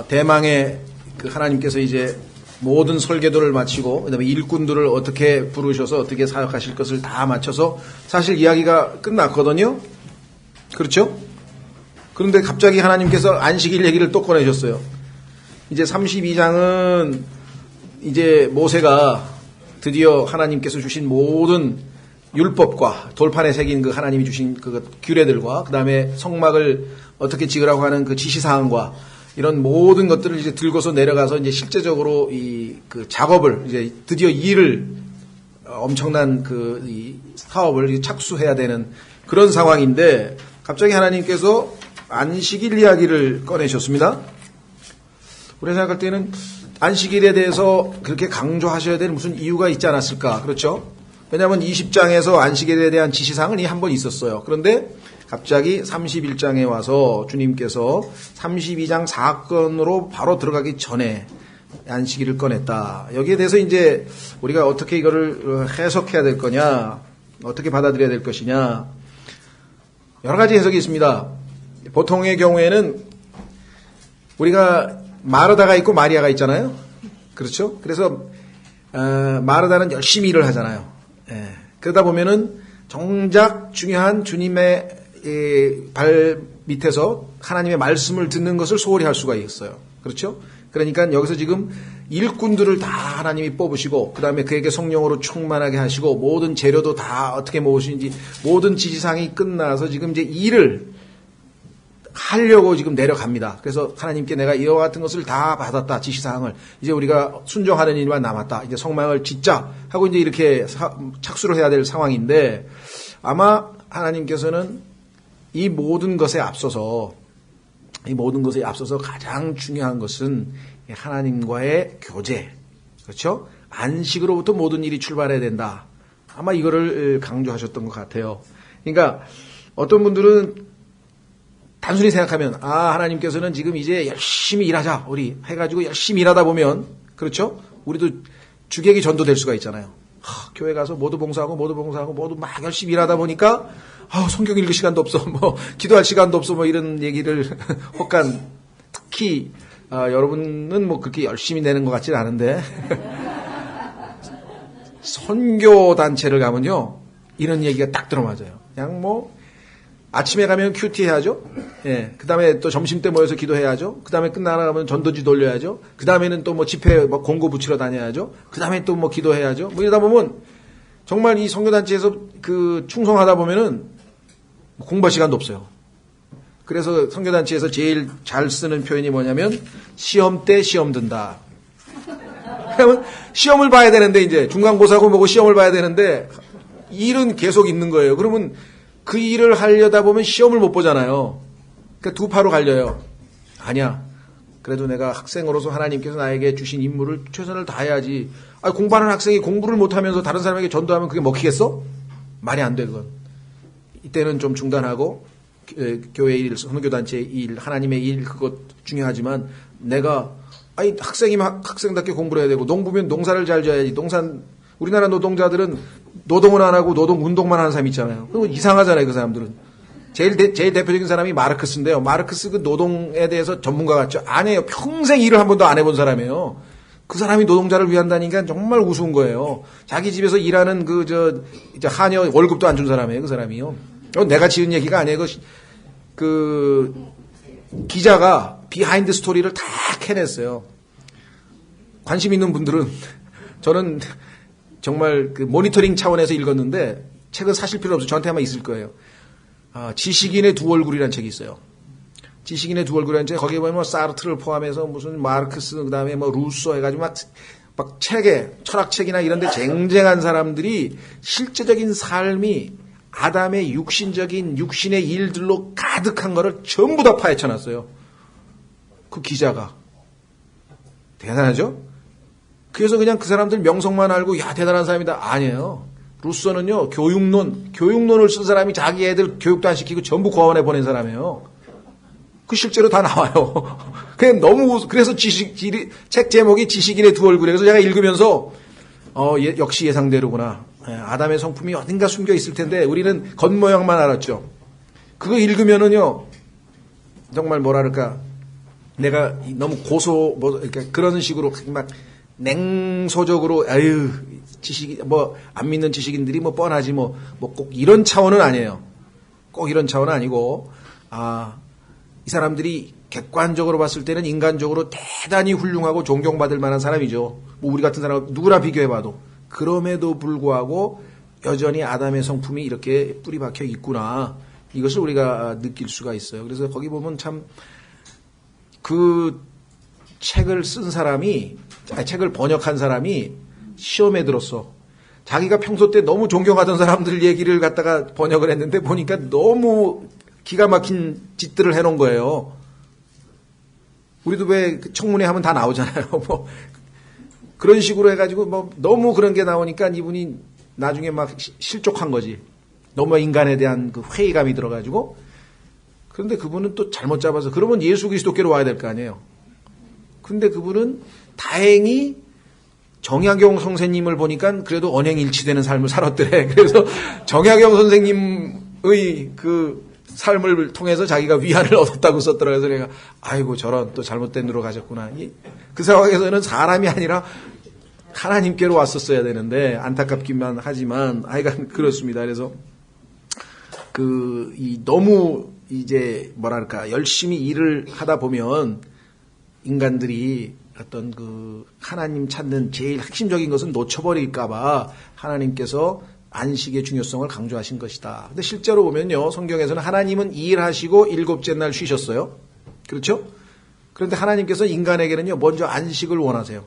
대망의 그 하나님께서 이제 모든 설계도를 마치고 그다음에 일꾼들을 어떻게 부르셔서 어떻게 사역하실 것을 다 마쳐서 사실 이야기가 끝났거든요. 그렇죠? 그런데 갑자기 하나님께서 안식일 얘기를 또 꺼내셨어요. 이제 32장은 이제 모세가 드디어 하나님께서 주신 모든 율법과 돌판에 새긴 그 하나님이 주신 그 규례들과 그 다음에 성막을 어떻게 지으라고 하는 그 지시사항과 이런 모든 것들을 이제 들고서 내려가서 이제 실제적으로 그 작업을 이제 드디어 일을 엄청난 이 사업을 착수해야 되는 그런 상황인데 갑자기 하나님께서 안식일 이야기를 꺼내셨습니다. 우리가 생각할 때는 안식일에 대해서 그렇게 강조하셔야 되는 무슨 이유가 있지 않았을까? 그렇죠? 왜냐하면 20장에서 안식일에 대한 지시사항이 한 번 있었어요. 그런데 갑자기 31장에 와서 주님께서 32장 사건으로 바로 들어가기 전에 안식일을 꺼냈다. 여기에 대해서 이제 우리가 어떻게 이거를 해석해야 될 거냐, 어떻게 받아들여야 될 것이냐, 여러 가지 해석이 있습니다. 보통의 경우에는 우리가 마르다가 있고 마리아가 있잖아요. 그렇죠? 그래서 마르다는 열심히 일을 하잖아요. 그러다 보면은 정작 중요한 주님의 발 밑에서 하나님의 말씀을 듣는 것을 소홀히 할 수가 있어요. 그렇죠? 그러니까 여기서 지금 일꾼들을 다 하나님이 뽑으시고 그 다음에 그에게 성령으로 충만하게 하시고 모든 재료도 다 어떻게 모으시는지 모든 지시사항이 끝나서 지금 이제 일을 하려고 지금 내려갑니다. 그래서 하나님께 내가 이와 같은 것을 다 받았다. 지시사항을. 이제 우리가 순종하는 일만 남았다. 이제 성막을 짓자 하고 이제 이렇게 착수를 해야 될 상황인데 아마 하나님께서는 이 모든 것에 앞서서 가장 중요한 것은 하나님과의 교제. 그렇죠? 안식으로부터 모든 일이 출발해야 된다. 아마 이거를 강조하셨던 것 같아요. 그러니까 어떤 분들은 단순히 생각하면 하나님께서는 지금 이제 열심히 일하자 우리 해가지고 열심히 일하다 보면 그렇죠? 우리도 주객이 전도될 수가 있잖아요. 교회 가서 모두 봉사하고 모두 막 열심히 일하다 보니까 성경 읽을 시간도 없어 기도할 시간도 없어 이런 얘기를 혹간 특히 여러분은 그렇게 열심히 내는 것 같지는 않은데 선교 단체를 가면요 이런 얘기가 딱 들어맞아요. 그냥 아침에 가면 큐티 해야죠. 예. 그 다음에 또 점심 때 모여서 기도해야죠. 그 다음에 끝나가면 전도지 돌려야죠. 그 다음에는 또 집회 공고 붙이러 다녀야죠. 그 다음에 또 기도해야죠. 이러다 보면 정말 이 선교단체에서 충성하다 보면은 공부할 시간도 없어요. 그래서 선교단체에서 제일 잘 쓰는 표현이 뭐냐면 시험 때 시험 든다. 시험을 봐야 되는데 이제 중간고사고 시험을 봐야 되는데 일은 계속 있는 거예요. 그러면 그 일을 하려다 보면 시험을 못 보잖아요. 그러니까 두 파로 갈려요. 아니야. 그래도 내가 학생으로서 하나님께서 나에게 주신 임무를 최선을 다해야지. 공부하는 학생이 공부를 못하면서 다른 사람에게 전도하면 그게 먹히겠어? 말이 안 돼, 그건. 이때는 좀 중단하고 교회 일, 선교단체 일, 하나님의 일 그것 중요하지만 내가 학생이면 학생답게 공부를 해야 되고 농부면 농사를 잘 지어야지. 우리나라 노동자들은 노동은 안 하고 노동 운동만 하는 사람이 있잖아요. 그리고 이상하잖아요, 그 사람들은. 제일 대표적인 사람이 마르크스인데요. 마르크스 그 노동에 대해서 전문가 같죠? 안 해요. 평생 일을 한 번도 안 해본 사람이에요. 그 사람이 노동자를 위한다니까 정말 우스운 거예요. 자기 집에서 일하는 이제 하녀 월급도 안 준 사람이에요, 그 사람이요. 내가 지은 얘기가 아니에요. 그 기자가 비하인드 스토리를 다 캐냈어요. 관심 있는 분들은 저는 정말 모니터링 차원에서 읽었는데 책은 사실 필요 없어요. 저한테만 있을 거예요. 지식인의 두 얼굴이라는 책이 있어요. 지식인의 두 얼굴이라는 책 거기에 보면 사르트를 포함해서 무슨 마르크스 그다음에 루소 해가지고 막 책에 철학책이나 이런 데 쟁쟁한 사람들이 실제적인 삶이 아담의 육신의 일들로 가득한 거를 전부 다 파헤쳐놨어요. 그 기자가. 대단하죠? 그래서 그냥 그 사람들 명성만 알고 대단한 사람이다. 아니에요. 루소는요. 교육론을 쓴 사람이 자기 애들 교육도 안 시키고 전부 고아원에 보낸 사람이에요. 그 실제로 다 나와요. 그래서 책 제목이 지식인의 두 얼굴이에요. 그래서 제가 읽으면서 역시 예상대로구나. 아담의 성품이 어딘가 숨겨 있을 텐데 우리는 겉모양만 알았죠. 그거 읽으면은요. 정말 뭐랄까 내가 너무 그러니까 그런 식으로 막 냉소적으로, 지식, 안 믿는 지식인들이 뻔하지 꼭 이런 차원은 아니에요. 꼭 이런 차원은 아니고, 이 사람들이 객관적으로 봤을 때는 인간적으로 대단히 훌륭하고 존경받을 만한 사람이죠. 우리 같은 사람 누구나 비교해봐도. 그럼에도 불구하고 여전히 아담의 성품이 이렇게 뿌리 박혀 있구나. 이것을 우리가 느낄 수가 있어요. 그래서 거기 보면 참 그 책을 쓴 사람이, 책을 번역한 사람이 시험에 들었어. 자기가 평소 때 너무 존경하던 사람들 얘기를 갖다가 번역을 했는데 보니까 너무 기가 막힌 짓들을 해놓은 거예요. 우리도 왜 청문회 하면 다 나오잖아요. 그런 식으로 해가지고 너무 그런 게 나오니까 이분이 나중에 막 실족한 거지. 너무 인간에 대한 그 회의감이 들어가지고. 그런데 그분은 또 잘못 잡아서, 그러면 예수 그리스도께로 와야 될 거 아니에요. 근데 그분은 다행히 정약용 선생님을 보니까 그래도 언행일치되는 삶을 살았더래. 그래서 정약용 선생님의 그 삶을 통해서 자기가 위안을 얻었다고 썼더라고요. 그래서 내가 아이고 저런 또 잘못된 데로 가셨구나. 그 상황에서는 사람이 아니라 하나님께로 왔었어야 되는데 안타깝기만 하지만 하여간 그렇습니다. 그래서 너무 이제 열심히 일을 하다 보면 인간들이 어떤 하나님 찾는 제일 핵심적인 것은 놓쳐버릴까봐 하나님께서 안식의 중요성을 강조하신 것이다. 근데 실제로 보면요, 성경에서는 하나님은 일하시고 일곱째 날 쉬셨어요. 그렇죠? 그런데 하나님께서 인간에게는요, 먼저 안식을 원하세요.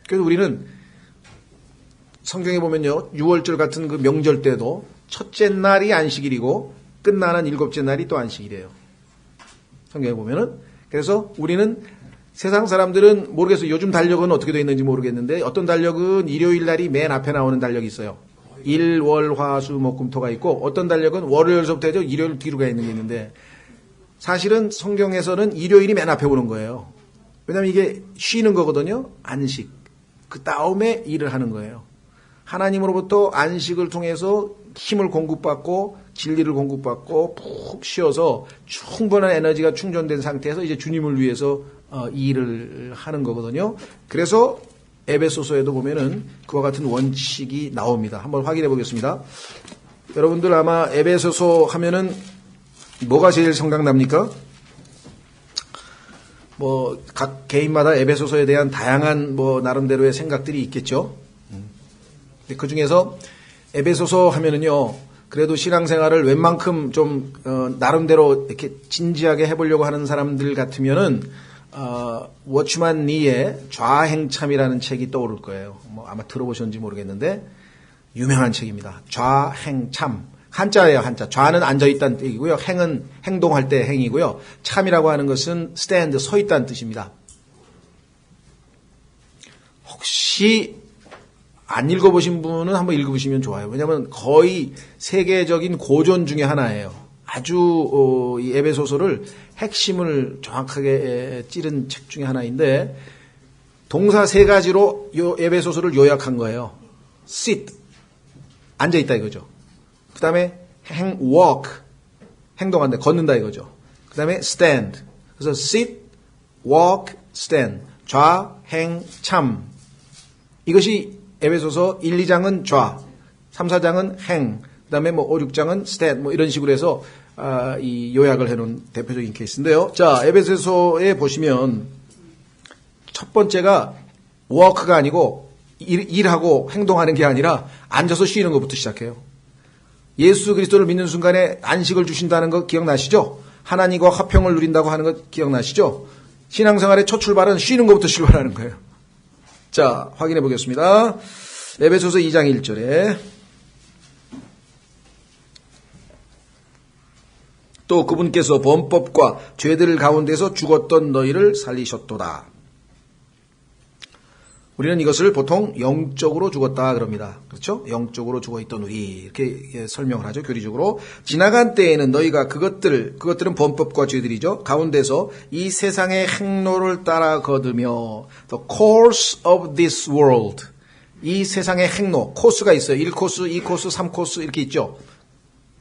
그래서 우리는 성경에 보면요, 6월절 같은 그 명절 때도 첫째 날이 안식일이고 끝나는 일곱째 날이 또 안식일이에요. 성경에 보면은. 그래서 우리는 세상 사람들은 모르겠어요. 요즘 달력은 어떻게 되어 있는지 모르겠는데 어떤 달력은 일요일 날이 맨 앞에 나오는 달력이 있어요. 일, 월, 화, 수, 목, 금, 토가 있고 어떤 달력은 월요일서부터 해서 일요일 뒤로 가 있는 게 있는데 사실은 성경에서는 일요일이 맨 앞에 오는 거예요. 왜냐하면 이게 쉬는 거거든요. 안식. 그 다음에 일을 하는 거예요. 하나님으로부터 안식을 통해서 힘을 공급받고 진리를 공급받고 푹 쉬어서 충분한 에너지가 충전된 상태에서 이제 주님을 위해서 이 일을 하는 거거든요. 그래서 에베소서에도 보면은 그와 같은 원칙이 나옵니다. 한번 확인해 보겠습니다. 여러분들 아마 에베소서 하면은 뭐가 제일 생각납니까? 각 개인마다 에베소서에 대한 다양한 나름대로의 생각들이 있겠죠. 그 중에서 에베소서 하면은요, 그래도 신앙생활을 웬만큼 좀 나름대로 이렇게 진지하게 해보려고 하는 사람들 같으면은 워치만 리의 좌행참이라는 책이 떠오를 거예요. 아마 들어보셨는지 모르겠는데 유명한 책입니다. 좌행참. 한자예요, 한자. 좌는 앉아있다는 뜻이고요. 행은 행동할 때 행이고요. 참이라고 하는 것은 stand, 서 있다는 뜻입니다. 혹시 안 읽어보신 분은 한번 읽어보시면 좋아요. 왜냐하면 거의 세계적인 고전 중에 하나예요. 아주 이 에베소서를 핵심을 정확하게 찌른 책 중에 하나인데 동사 3가지로 요 에베소서를 요약한 거예요. sit, 앉아있다 이거죠. 그 다음에 walk, 행동한다, 걷는다 이거죠. 그 다음에 stand, 그래서 sit, walk, stand, 좌, 행, 참. 이것이 에베소서 1, 2장은 좌, 3, 4장은 행, 그 다음에 5, 6장은 stand, 이런 식으로 해서 이 요약을 해놓은 대표적인 케이스인데요. 자, 에베소서에 보시면 첫 번째가 work가 아니고 일하고 행동하는 게 아니라 앉아서 쉬는 것부터 시작해요. 예수 그리스도를 믿는 순간에 안식을 주신다는 거 기억나시죠? 하나님과 화평을 누린다고 하는 거 기억나시죠? 신앙생활의 첫 출발은 쉬는 것부터 출발하는 거예요. 자, 확인해 보겠습니다. 에베소서 2장 1절에 또 그분께서 범법과 죄들 가운데서 죽었던 너희를 살리셨도다. 우리는 이것을 보통 영적으로 죽었다 그럽니다. 그렇죠? 영적으로 죽어있던 우리 이렇게 설명을 하죠. 교리적으로. 지나간 때에는 너희가 그것들은 범법과 죄들이죠. 가운데서 이 세상의 행로를 따라 거두며 the course of this world, 이 세상의 행로, 코스가 있어요. 1코스, 2코스, 3코스 이렇게 있죠.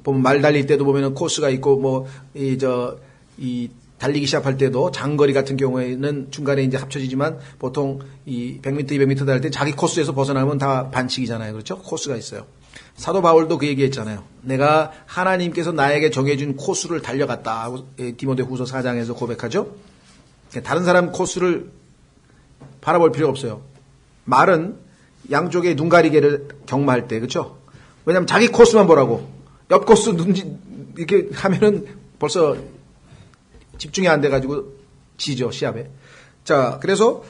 보면 말 달릴 때도 보면은 코스가 있고 이 달리기 시합할 때도 장거리 같은 경우에는 중간에 이제 합쳐지지만 보통 이 100m, 200m 달릴 때 자기 코스에서 벗어나면 다 반칙이잖아요. 그렇죠? 코스가 있어요. 사도 바울도 그 얘기했잖아요. 내가 하나님께서 나에게 정해준 코스를 달려갔다 하고 디모데후서 4장에서 고백하죠. 다른 사람 코스를 바라볼 필요가 없어요. 말은 양쪽에 눈 가리개를 경마할 때, 그렇죠? 왜냐하면 자기 코스만 보라고. 옆 코스 이렇게 하면은 벌써 집중이 안 돼가지고 지죠, 시합에. 자, 그래서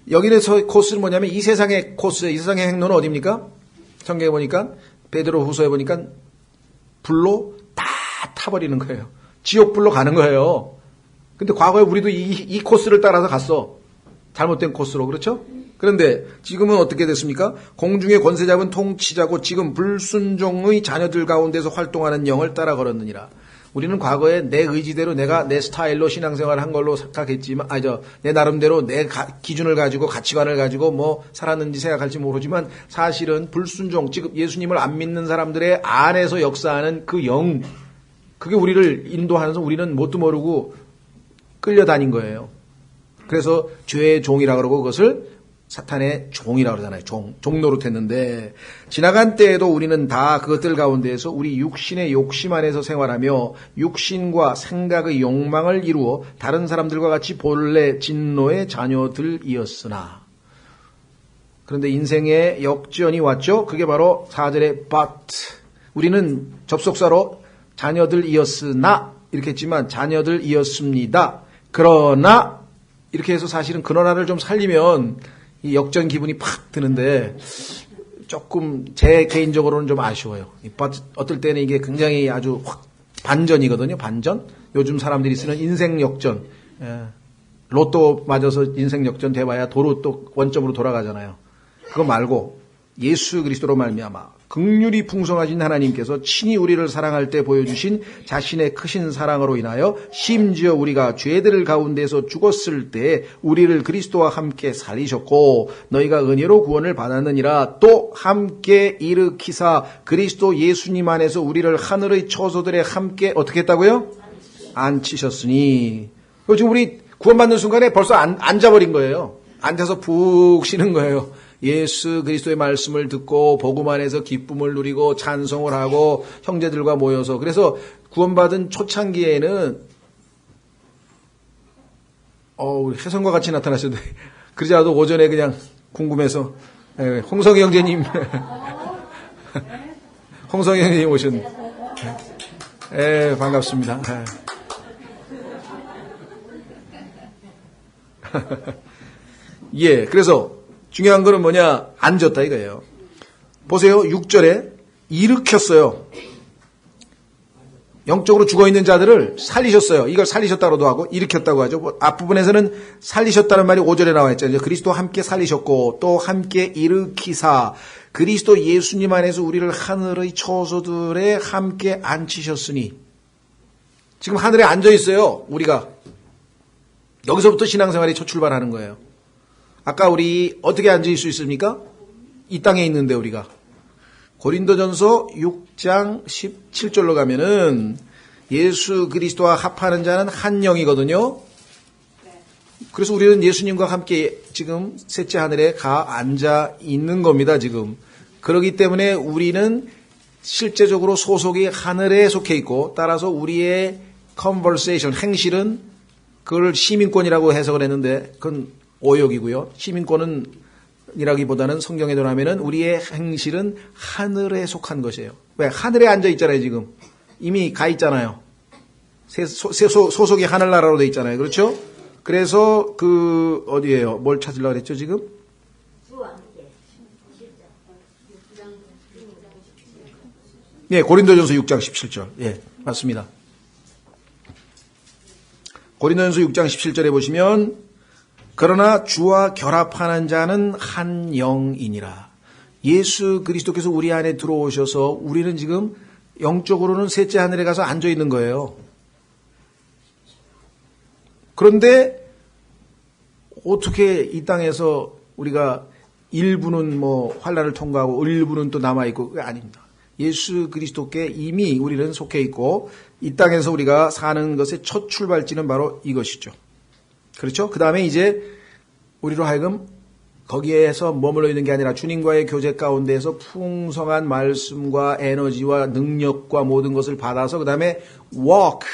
여기서 코스는 뭐냐면 이 세상의 코스, 이 세상의 행로는 어디입니까? 성경에 보니까 베드로 후서에 보니까 불로 다 타버리는 거예요. 지옥불로 가는 거예요. 근데 과거에 우리도 이 코스를 따라서 갔어. 잘못된 코스로. 그렇죠? 그런데 지금은 어떻게 됐습니까? 공중의 권세 잡은 통치자고 지금 불순종의 자녀들 가운데서 활동하는 영을 따라 걸었느니라. 우리는 과거에 내 의지대로 내가 내 스타일로 신앙생활을 한 걸로 생각했지만, 내 나름대로 내 기준을 가지고 가치관을 가지고 뭐 살았는지 생각할지 모르지만 사실은 불순종, 지금 예수님을 안 믿는 사람들의 안에서 역사하는 그 영, 그게 우리를 인도하면서 우리는 뭣도 모르고 끌려다닌 거예요. 그래서 죄의 종이라 그러고 그것을 사탄의 종이라고 그러잖아요. 종노릇 했는데 지나간 때에도 우리는 다 그것들 가운데에서 우리 육신의 욕심 안에서 생활하며 육신과 생각의 욕망을 이루어 다른 사람들과 같이 본래 진노의 자녀들이었으나 그런데 인생의 역전이 왔죠. 그게 바로 4절의 but 우리는 접속사로 자녀들이었으나 이렇게 했지만 자녀들이었습니다. 그러나 이렇게 해서 사실은 그러나를 좀 살리면 이 역전 기분이 팍 드는데 조금 제 개인적으로는 좀 아쉬워요. 어떨 때는 이게 굉장히 아주 확 반전이거든요. 반전. 요즘 사람들이 쓰는 인생 역전. 로또 맞아서 인생 역전 돼봐야 도로 또 원점으로 돌아가잖아요. 그거 말고 예수 그리스도로 말미암아 긍휼이 풍성하신 하나님께서 친히 우리를 사랑할 때 보여주신 자신의 크신 사랑으로 인하여 심지어 우리가 죄들 가운데서 죽었을 때 우리를 그리스도와 함께 살리셨고 너희가 은혜로 구원을 받았느니라 또 함께 일으키사 그리스도 예수님 안에서 우리를 하늘의 처소들에 함께 어떻게 했다고요? 앉히셨으니 지금 우리 구원받는 순간에 벌써 앉아버린 거예요. 앉아서 푹 쉬는 거예요. 예수 그리스도의 말씀을 듣고 복음 안에서 기쁨을 누리고 찬송을 하고 형제들과 모여서 그래서 구원받은 초창기에는 우리 혜성과 같이 나타나셔도 그러지 않아도 오전에 그냥 궁금해서 홍성희 형제님 홍성희 형제님 오셨네. 반갑습니다. 예, 그래서 중요한 거는 뭐냐? 앉았다 이거예요. 보세요. 6절에 일으켰어요. 영적으로 죽어있는 자들을 살리셨어요. 이걸 살리셨다고도 하고 일으켰다고 하죠. 앞부분에서는 살리셨다는 말이 5절에 나와 있잖아요. 그리스도 함께 살리셨고 또 함께 일으키사 그리스도 예수님 안에서 우리를 하늘의 처소들에 함께 앉히셨으니 지금 하늘에 앉아 있어요. 우리가 여기서부터 신앙생활이 첫 출발하는 거예요. 아까 우리 어떻게 앉을 수 있습니까? 이 땅에 있는데 우리가 고린도전서 6장 17절로 가면은 예수 그리스도와 합하는 자는 한 영이거든요. 그래서 우리는 예수님과 함께 지금 셋째 하늘에 가 앉아 있는 겁니다. 지금 그렇기 때문에 우리는 실제적으로 소속이 하늘에 속해 있고 따라서 우리의 conversation 행실은 그걸 시민권이라고 해석을 했는데 그건 오역이고요. 시민권은 이라기보다는 성경에 들어가면은 우리의 행실은 하늘에 속한 것이에요. 왜? 하늘에 앉아 있잖아요, 지금. 이미 가 있잖아요. 소속이 하늘나라로 돼 있잖아요. 그렇죠? 그래서 어디예요? 뭘 찾으려고 그랬죠, 지금? 예, 고린도전서 6장 17절. 예, 맞습니다. 고린도전서 6장 17절에 보시면 그러나 주와 결합하는 자는 한 영이니라. 예수 그리스도께서 우리 안에 들어오셔서 우리는 지금 영적으로는 셋째 하늘에 가서 앉아 있는 거예요. 그런데 어떻게 이 땅에서 우리가 일부는 뭐 환난을 통과하고 일부는 또 남아 있고 그게 아닙니다. 예수 그리스도께 이미 우리는 속해 있고 이 땅에서 우리가 사는 것의 첫 출발지는 바로 이것이죠. 그렇죠? 그 다음에 이제 우리로 하여금 거기에서 머물러 있는 게 아니라 주님과의 교제 가운데에서 풍성한 말씀과 에너지와 능력과 모든 것을 받아서 그 다음에 walk,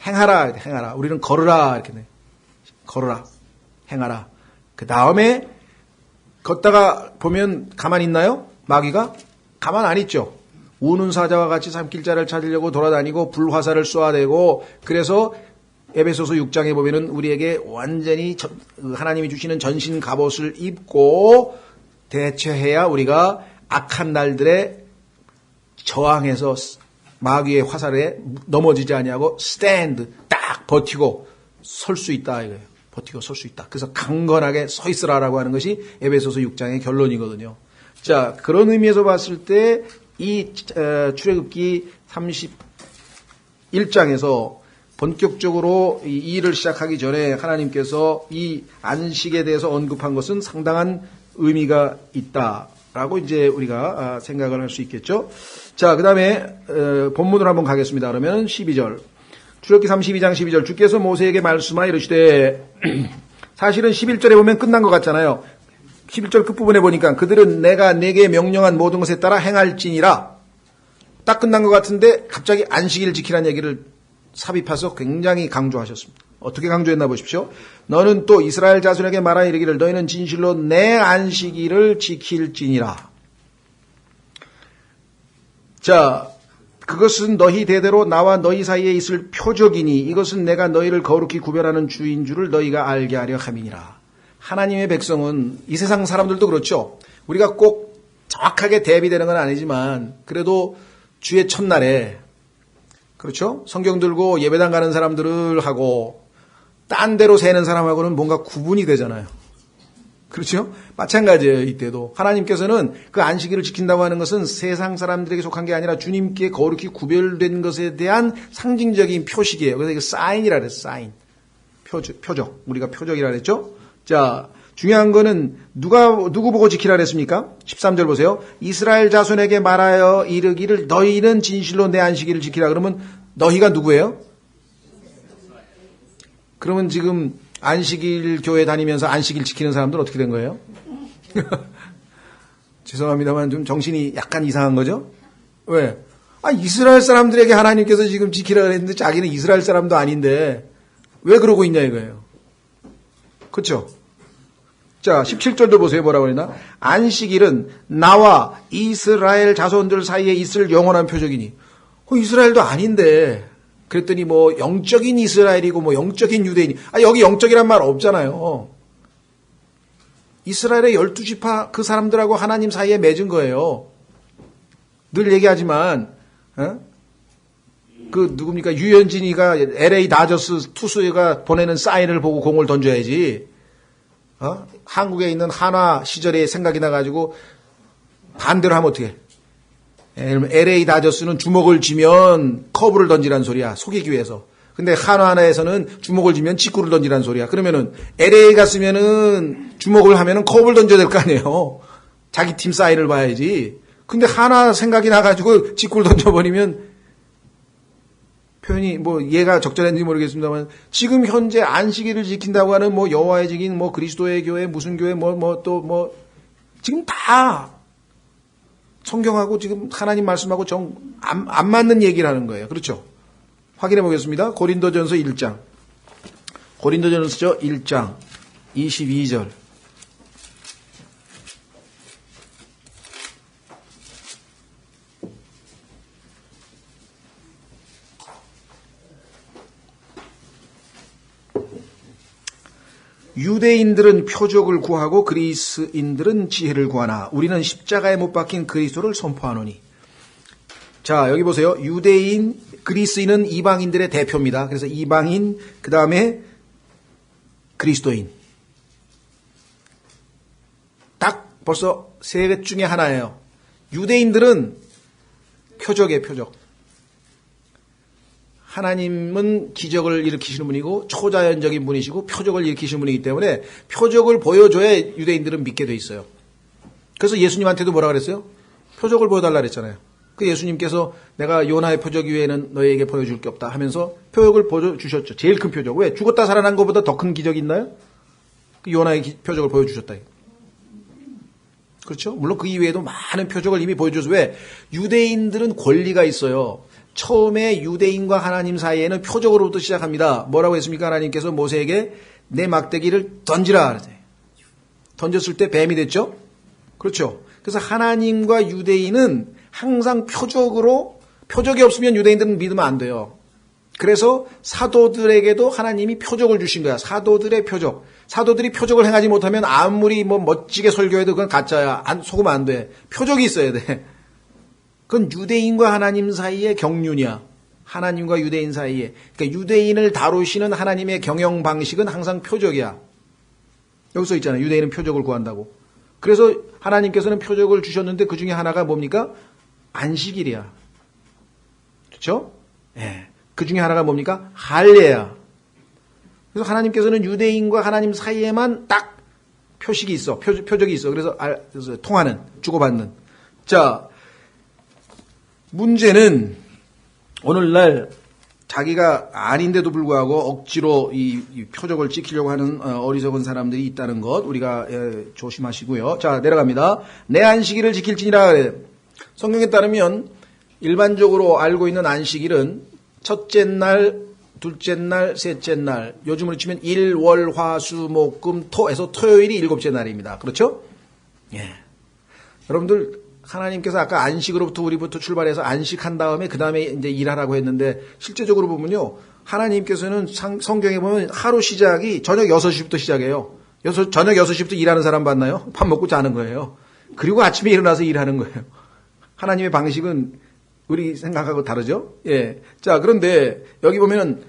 행하라. 우리는 걸으라 이렇게 돼. 걸으라, 행하라. 그 다음에 걷다가 보면 가만히 있나요? 마귀가? 가만 안 있죠. 우는 사자와 같이 삼킬자를 찾으려고 돌아다니고 불화살을 쏘아대고 그래서 에베소서 6장에 보면은 우리에게 완전히 하나님이 주시는 전신 갑옷을 입고 대처해야 우리가 악한 날들에 저항해서 마귀의 화살에 넘어지지 아니하고 스탠드 딱 버티고 설 수 있다 이거예요. 버티고 설 수 있다. 그래서 강건하게 서 있으라라고 하는 것이 에베소서 6장의 결론이거든요. 자, 그런 의미에서 봤을 때 이 출애굽기 31장에서 본격적으로 이 일을 시작하기 전에 하나님께서 이 안식에 대해서 언급한 것은 상당한 의미가 있다라고 이제 우리가 생각을 할 수 있겠죠. 자, 그 다음에 본문으로 한번 가겠습니다. 그러면 12절. 출애굽기 32장 12절. 주께서 모세에게 말씀하여 이르시되 사실은 11절에 보면 끝난 것 같잖아요. 11절 끝부분에 보니까 그들은 내가 내게 명령한 모든 것에 따라 행할지니라. 딱 끝난 것 같은데 갑자기 안식일을 지키라는 얘기를 삽입해서 굉장히 강조하셨습니다. 어떻게 강조했나 보십시오. 너는 또 이스라엘 자손에게 말하여 이르기를 너희는 진실로 내 안식일을 지킬지니라. 자, 그것은 너희 대대로 나와 너희 사이에 있을 표적이니 이것은 내가 너희를 거룩히 구별하는 주인 줄을 너희가 알게 하려 함이니라. 하나님의 백성은 이 세상 사람들도 그렇죠. 우리가 꼭 정확하게 대비되는 건 아니지만 그래도 주의 첫날에 그렇죠? 성경 들고 예배당 가는 사람들을 하고 딴 데로 새는 사람하고는 뭔가 구분이 되잖아요. 그렇죠? 마찬가지예요. 이때도 하나님께서는 그 안식일을 지킨다고 하는 것은 세상 사람들에게 속한 게 아니라 주님께 거룩히 구별된 것에 대한 상징적인 표식이에요. 그래서 이거 사인이라 그랬어요. 사인. 표적. 우리가 표적이라 그랬죠? 자, 중요한 거는 누구 보고 지키라 그랬습니까? 13절 보세요. 이스라엘 자손에게 말하여 이르기를 너희는 진실로 내 안식일을 지키라. 그러면 너희가 누구예요? 그러면 지금 안식일 교회 다니면서 안식일 지키는 사람들은 어떻게 된 거예요? 죄송합니다만 좀 정신이 약간 이상한 거죠? 왜? 이스라엘 사람들에게 하나님께서 지금 지키라 그랬는데 자기는 이스라엘 사람도 아닌데 왜 그러고 있냐 이거예요. 그렇죠? 자, 17절도 보세요. 뭐라고 그러나? 안식일은 나와 이스라엘 자손들 사이에 있을 영원한 표적이니. 이스라엘도 아닌데. 그랬더니 뭐 영적인 이스라엘이고 뭐 영적인 유대인이. 여기 영적이란 말 없잖아요. 이스라엘의 12지파 그 사람들하고 하나님 사이에 맺은 거예요. 늘 얘기하지만 그 누굽니까? 유현진이가 LA 다저스 투수가 보내는 사인을 보고 공을 던져야지. 한국에 있는 한화 시절에 생각이 나가지고 반대로 하면 어떻게? LA 다저스는 주먹을 쥐면 커브를 던지라는 소리야. 속이기 위해서. 근데 한화에서는 주먹을 쥐면 직구를 던지라는 소리야. 그러면은 LA 갔으면은 주먹을 하면은 커브를 던져야 될 거 아니에요. 자기 팀 사인을 봐야지. 근데 한화 생각이 나가지고 직구를 던져버리면 표현이 뭐 얘가 적절한지 모르겠습니다만 지금 현재 안식일을 지킨다고 하는 뭐 여호와의 증인 뭐 그리스도의 교회 무슨 교회 지금 다 성경하고 지금 하나님 말씀하고 안 맞는 얘기를 하는 거예요. 그렇죠? 확인해 보겠습니다. 고린도전서 1장 22절 유대인들은 표적을 구하고 그리스인들은 지혜를 구하나 우리는 십자가에 못 박힌 그리스도를 선포하노니. 자, 여기 보세요. 유대인, 그리스인은 이방인들의 대표입니다. 그래서 이방인, 그 다음에 그리스도인. 딱 벌써 세 개 중에 하나예요. 유대인들은 표적이에요, 표적. 하나님은 기적을 일으키시는 분이고 초자연적인 분이시고 표적을 일으키시는 분이기 때문에 표적을 보여줘야 유대인들은 믿게 돼 있어요. 그래서 예수님한테도 뭐라 그랬어요? 표적을 보여달라 그랬잖아요. 그 예수님께서 내가 요나의 표적 이외에는 너희에게 보여줄 게 없다 하면서 표적을 보여주셨죠. 제일 큰 표적. 왜? 죽었다 살아난 것보다 더 큰 기적이 있나요? 그 요나의 표적을 보여주셨다. 그렇죠? 물론 그 이외에도 많은 표적을 이미 보여줘서 왜? 유대인들은 권리가 있어요. 처음에 유대인과 하나님 사이에는 표적으로부터 시작합니다. 뭐라고 했습니까? 하나님께서 모세에게 내 막대기를 던지라 그러세요. 던졌을 때 뱀이 됐죠? 그렇죠? 그래서 하나님과 유대인은 항상 표적이 없으면 유대인들은 믿으면 안 돼요. 그래서 사도들에게도 하나님이 표적을 주신 거야. 사도들의 표적. 사도들이 표적을 행하지 못하면 아무리 멋지게 설교해도 그건 가짜야. 속으면 안 돼. 표적이 있어야 돼. 그건 유대인과 하나님 사이의 경륜이야. 하나님과 유대인 사이에. 그러니까 유대인을 다루시는 하나님의 경영 방식은 항상 표적이야. 여기 써 있잖아요. 유대인은 표적을 구한다고. 그래서 하나님께서는 표적을 주셨는데 그 중에 하나가 뭡니까? 안식일이야. 그렇죠? 예. 그 중에 하나가 뭡니까? 할례야. 그래서 하나님께서는 유대인과 하나님 사이에만 딱 표식이 있어. 표적이 있어. 그래서 통하는, 주고받는. 자, 문제는 오늘날 자기가 아닌데도 불구하고 억지로 이 표적을 지키려고 하는 어리석은 사람들이 있다는 것 우리가 조심하시고요. 자, 내려갑니다. 내 안식일을 지킬지니라 그래. 성경에 따르면 일반적으로 알고 있는 안식일은 첫째 날, 둘째 날, 셋째 날, 요즘으로 치면 일, 월, 화, 수, 목, 금, 토에서 토요일이 일곱째 날입니다. 그렇죠? 예. 여러분들 하나님께서 아까 안식으로부터 우리부터 출발해서 안식한 다음에 그 다음에 이제 일하라고 했는데 실제적으로 보면요. 하나님께서는 성경에 보면 하루 시작이 저녁 6시부터 시작해요. 저녁 6시부터 일하는 사람 봤나요? 밥 먹고 자는 거예요. 그리고 아침에 일어나서 일하는 거예요. 하나님의 방식은 우리 생각하고 다르죠? 예. 자, 그런데 여기 보면은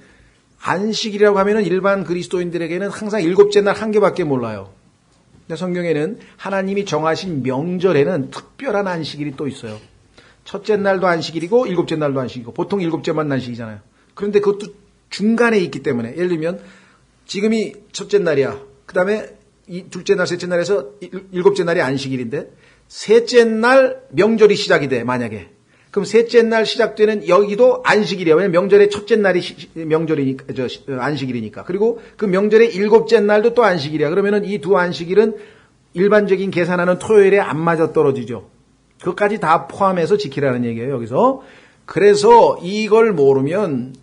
안식이라고 하면은 일반 그리스도인들에게는 항상 일곱째 날 한 개밖에 몰라요. 근데 성경에는 하나님이 정하신 명절에는 특별한 안식일이 또 있어요. 첫째 날도 안식일이고 일곱째 날도 안식이고 보통 일곱째만 안식이잖아요. 그런데 그것도 중간에 있기 때문에 예를 들면 지금이 첫째 날이야. 그 다음에 둘째 날, 셋째 날에서 일곱째 날이 안식일인데 셋째 날 명절이 시작이 돼 만약에. 그럼 셋째 날 시작되는 여기도 안식일이야. 왜냐면 명절의 첫째 날이 명절이니까, 안식일이니까. 그리고 그 명절의 일곱째 날도 또 안식일이야. 그러면은 이 두 안식일은 일반적인 계산하는 토요일에 안 맞아 떨어지죠. 그것까지 다 포함해서 지키라는 얘기예요, 여기서. 그래서 이걸 모르면,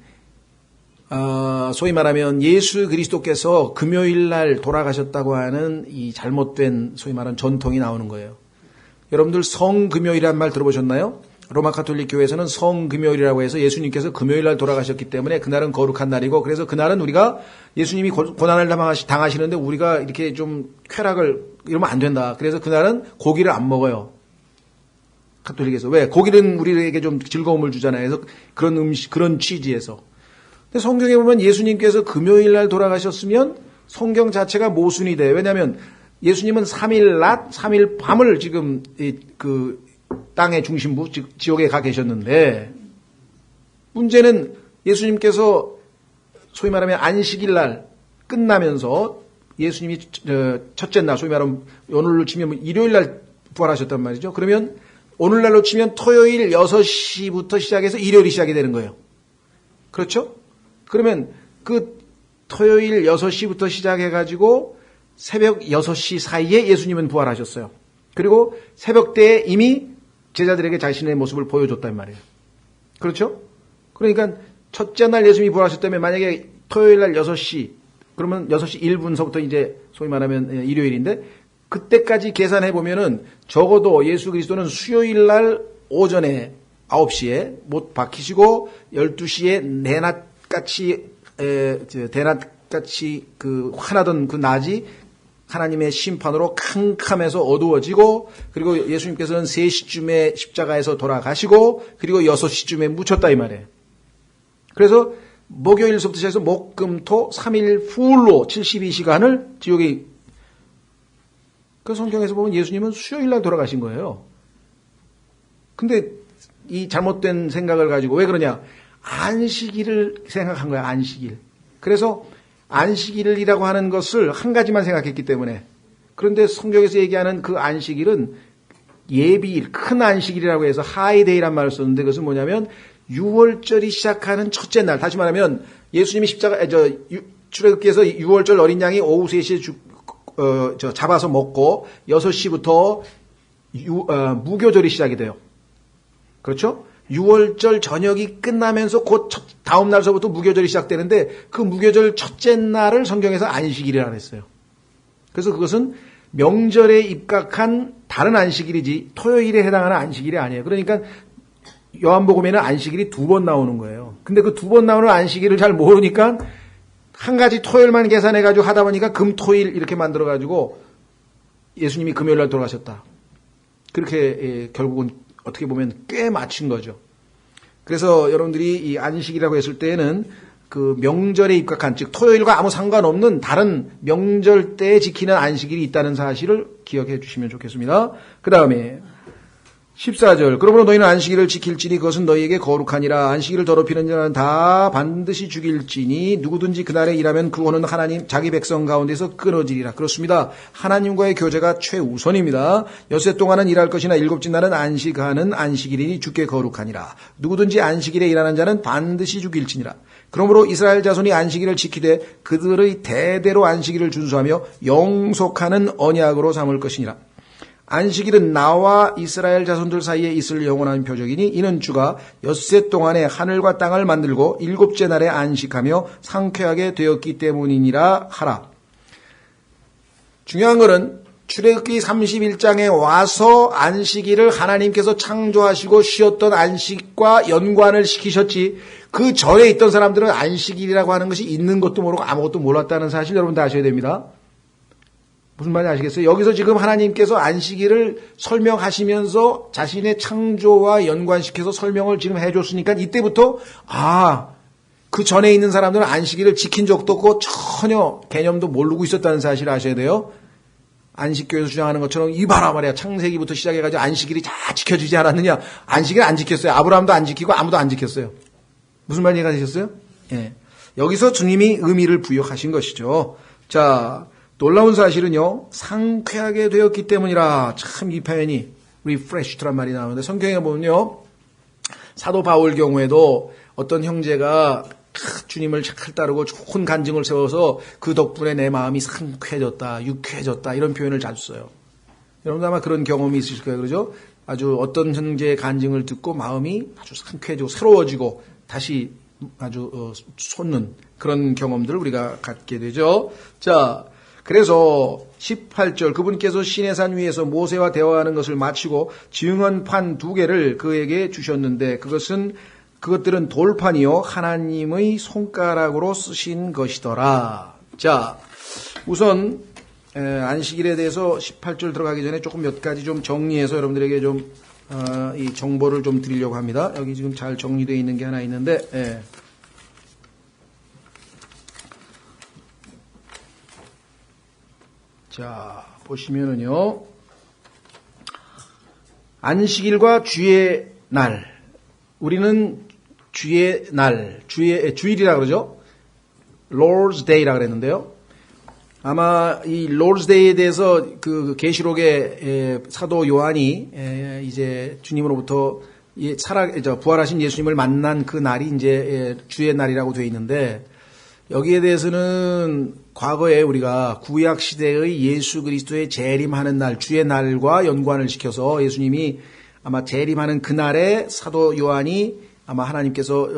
소위 말하면 예수 그리스도께서 금요일 날 돌아가셨다고 하는 이 잘못된 소위 말하는 전통이 나오는 거예요. 여러분들 성금요일이란 말 들어보셨나요? 로마 가톨릭 교회에서는 성금요일이라고 해서 예수님께서 금요일 날 돌아가셨기 때문에 그날은 거룩한 날이고 그래서 그날은 우리가 예수님이 고난을 당하시는데 우리가 이렇게 좀 쾌락을 이러면 안 된다. 그래서 그날은 고기를 안 먹어요. 가톨릭에서. 왜? 고기는 우리에게 좀 즐거움을 주잖아요. 그래서 그런 음식, 그런 취지에서. 근데 성경에 보면 예수님께서 금요일 날 돌아가셨으면 성경 자체가 모순이 돼. 왜냐하면 예수님은 3일 낮, 3일 밤을 지금 땅의 중심부, 즉 지옥에 가 계셨는데 문제는 예수님께서 소위 말하면 안식일 날 끝나면서 예수님이 첫째 날, 소위 말하면 오늘로 치면 일요일 날 부활하셨단 말이죠. 그러면 오늘날로 치면 토요일 6시부터 시작해서 일요일이 시작이 되는 거예요. 그렇죠? 그러면 그 토요일 6시부터 시작해가지고 새벽 6시 사이에 예수님은 부활하셨어요. 그리고 새벽 때에 이미 제자들에게 자신의 모습을 보여줬단 말이에요. 그렇죠? 그러니까 첫째 날 예수님이 부활하셨다면 만약에 토요일 날 6시, 그러면 6시 1분서부터 이제 소위 말하면 일요일인데 그때까지 계산해 보면은 적어도 예수 그리스도는 수요일 날 오전에 9시에 못 박히시고 12시에 대낮같이 그 환하던 그 낮이 하나님의 심판으로 캄캄해서 어두워지고 그리고 예수님께서는 3시쯤에 십자가에서 돌아가시고 그리고 6시쯤에 묻혔다 이 말이에요. 그래서 목요일서부터 시작해서 목, 금, 토 3일 풀로 72시간을 지옥에 그 성경에서 보면 예수님은 수요일 날 돌아가신 거예요. 근데 이 잘못된 생각을 가지고 왜 그러냐? 안식일을 생각한 거야, 안식일. 그래서 안식일이라고 하는 것을 한 가지만 생각했기 때문에. 그런데 성경에서 얘기하는 그 안식일은 예비일, 큰 안식일이라고 해서 하이데이란 말을 썼는데 그것은 뭐냐면 6월절이 시작하는 첫째 날. 다시 말하면 예수님이 출애굽기에서 6월절 어린 양이 오후 3시에 잡아서 먹고 6시부터 무교절이 시작이 돼요. 그렇죠? 6월절 저녁이 끝나면서 곧 다음 날서부터 무교절이 시작되는데 그 무교절 첫째 날을 성경에서 안식일이라고 했어요. 그래서 그것은 명절에 입각한 다른 안식일이지 토요일에 해당하는 안식일이 아니에요. 그러니까 요한복음에는 안식일이 2번 나오는 거예요. 근데 그 2번 나오는 안식일을 잘 모르니까 한 가지 토요일만 계산해가지고 하다 보니까 금, 토일 이렇게 만들어가지고 예수님이 금요일 날 돌아가셨다. 그렇게 결국은 어떻게 보면 꽤 맞춘 거죠. 그래서 여러분들이 이 안식이라고 했을 때에는 그 명절에 입각한, 즉 토요일과 아무 상관없는 다른 명절 때 지키는 안식일이 있다는 사실을 기억해 주시면 좋겠습니다. 그 다음에 14절. 그러므로 너희는 안식일을 지킬지니 그것은 너희에게 거룩하니라. 안식일을 더럽히는 자는 다 반드시 죽일지니 누구든지 그날에 일하면 그거는 하나님 자기 백성 가운데서 끊어지리라. 그렇습니다. 하나님과의 교제가 최우선입니다. 엿새 동안은 일할 것이나 일곱째 날은 안식하는 안식일이니 주께 거룩하니라. 누구든지 안식일에 일하는 자는 반드시 죽일지니라. 그러므로 이스라엘 자손이 안식일을 지키되 그들의 대대로 안식일을 준수하며 영속하는 언약으로 삼을 것이니라. 안식일은 나와 이스라엘 자손들 사이에 있을 영원한 표적이니 이는 주가 엿새 동안에 하늘과 땅을 만들고 일곱째 날에 안식하며 상쾌하게 되었기 때문이니라 하라. 중요한 것은 출애굽기 31장에 와서 안식일을 하나님께서 창조하시고 쉬었던 안식과 연관을 시키셨지, 그 전에 있던 사람들은 안식일이라고 하는 것이 있는 것도 모르고 아무것도 몰랐다는 사실 여러분 다 아셔야 됩니다. 무슨 말인지 아시겠어요? 여기서 지금 하나님께서 안식일을 설명하시면서 자신의 창조와 연관시켜서 설명을 지금 해줬으니까 이때부터 그 전에 있는 사람들은 안식일을 지킨 적도 없고 전혀 개념도 모르고 있었다는 사실을 아셔야 돼요. 안식교에서 주장하는 것처럼 이봐라 말이야. 창세기부터 시작해가지고 안식일이 다 지켜지지 않았느냐. 안식일 안 지켰어요. 아브라함도 안 지키고 아무도 안 지켰어요. 무슨 말 이해가 되셨어요? 예. 여기서 주님이 의미를 부여하신 것이죠. 자, 놀라운 사실은요, 상쾌하게 되었기 때문이라. 참 이 표현이 refreshed란 말이 나오는데 성경에 보면요, 사도 바울 경우에도 어떤 형제가 주님을 잘 따르고 좋은 간증을 세워서 그 덕분에 내 마음이 상쾌해졌다, 유쾌해졌다 이런 표현을 자주 써요. 여러분도 아마 그런 경험이 있으실 거예요. 그러죠? 아주 어떤 형제의 간증을 듣고 마음이 아주 상쾌해지고 새로워지고 다시 아주 솟는 그런 경험들을 우리가 갖게 되죠. 자, 그래서 18절 그분께서 시내산 위에서 모세와 대화하는 것을 마치고 증언판 2개를 그에게 주셨는데 그것들은 돌판이요 하나님의 손가락으로 쓰신 것이더라. 자, 우선 안식일에 대해서 18절 들어가기 전에 조금 몇 가지 좀 정리해서 여러분들에게 좀 이 정보를 좀 드리려고 합니다. 여기 지금 잘 정리되어 있는 게 하나 있는데 자, 보시면은요, 안식일과 주의 날, 우리는 주의 날, 주일이라 그러죠. Lord's Day라 그랬는데요. 아마 이 Lord's Day에 대해서 그 계시록의 사도 요한이 이제 주님으로부터 부활하신 예수님을 만난 그 날이 이제 주의 날이라고 되어 있는데, 여기에 대해서는 과거에 우리가 구약 시대의 예수 그리스도의 재림하는 날, 주의 날과 연관을 시켜서 예수님이 아마 재림하는 그날에 사도 요한이 아마 하나님께서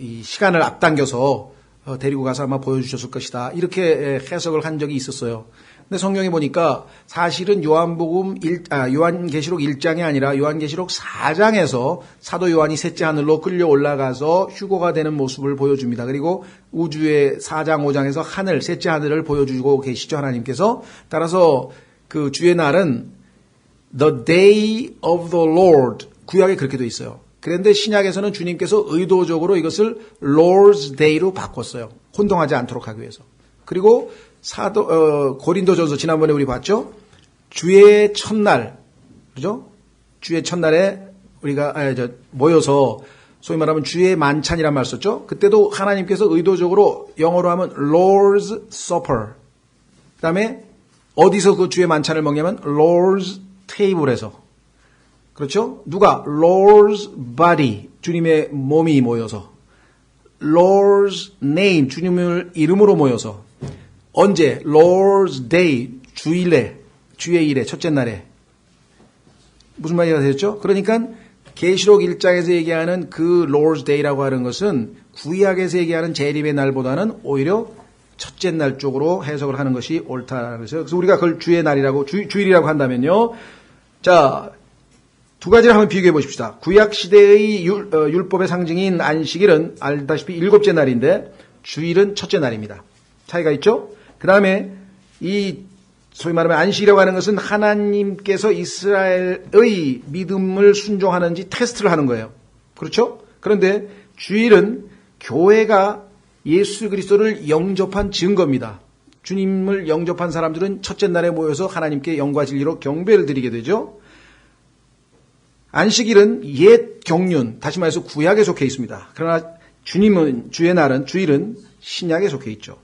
이 시간을 앞당겨서 데리고 가서 아마 보여주셨을 것이다. 이렇게 해석을 한 적이 있었어요. 근데 성경에 보니까 사실은 요한계시록 1장이 아니라 요한계시록 4장에서 사도 요한이 셋째 하늘로 끌려 올라가서 휴거가 되는 모습을 보여줍니다. 그리고 우주의 4장, 5장에서 셋째 하늘을 보여주고 계시죠, 하나님께서. 따라서 그 주의 날은 The Day of the Lord, 구약에 그렇게 돼 있어요. 그런데 신약에서는 주님께서 의도적으로 이것을 Lord's Day로 바꿨어요. 혼동하지 않도록 하기 위해서. 그리고 고린도전서 지난번에 우리 봤죠? 주의 첫날, 그죠? 주의 첫날에 우리가 모여서 소위 말하면 주의 만찬이란 말 썼죠? 그때도 하나님께서 의도적으로 영어로 하면 Lord's Supper. 그 다음에 어디서 그 주의 만찬을 먹냐면 Lord's 테이블에서. 그렇죠? 누가? Lord's body, 주님의 몸이 모여서. Lord's name, 주님을 이름으로 모여서. 언제? Lord's day, 주일에, 주의 일에, 첫째 날에. 무슨 말이가 되셨죠? 그러니까 계시록 1장에서 얘기하는 그 Lord's day라고 하는 것은 구약에서 얘기하는 재림의 날보다는 오히려 첫째 날 쪽으로 해석을 하는 것이 옳다는 것이죠. 그래서 우리가 그걸 주의 날이라고, 주일이라고 한다면요. 자, 두 가지를 한번 비교해 보십시다. 구약 시대의 율법의 상징인 안식일은 알다시피 7째 날인데 주일은 첫째 날입니다. 차이가 있죠? 그 다음에 이 소위 말하면 안식이라고 하는 것은 하나님께서 이스라엘의 믿음을 순종하는지 테스트를 하는 거예요. 그렇죠? 그런데 주일은 교회가 예수 그리스도를 영접한 증거입니다. 주님을 영접한 사람들은 첫째 날에 모여서 하나님께 영과 진리로 경배를 드리게 되죠. 안식일은 옛 경륜, 다시 말해서 구약에 속해 있습니다. 그러나 주의 날은, 주일은 신약에 속해 있죠.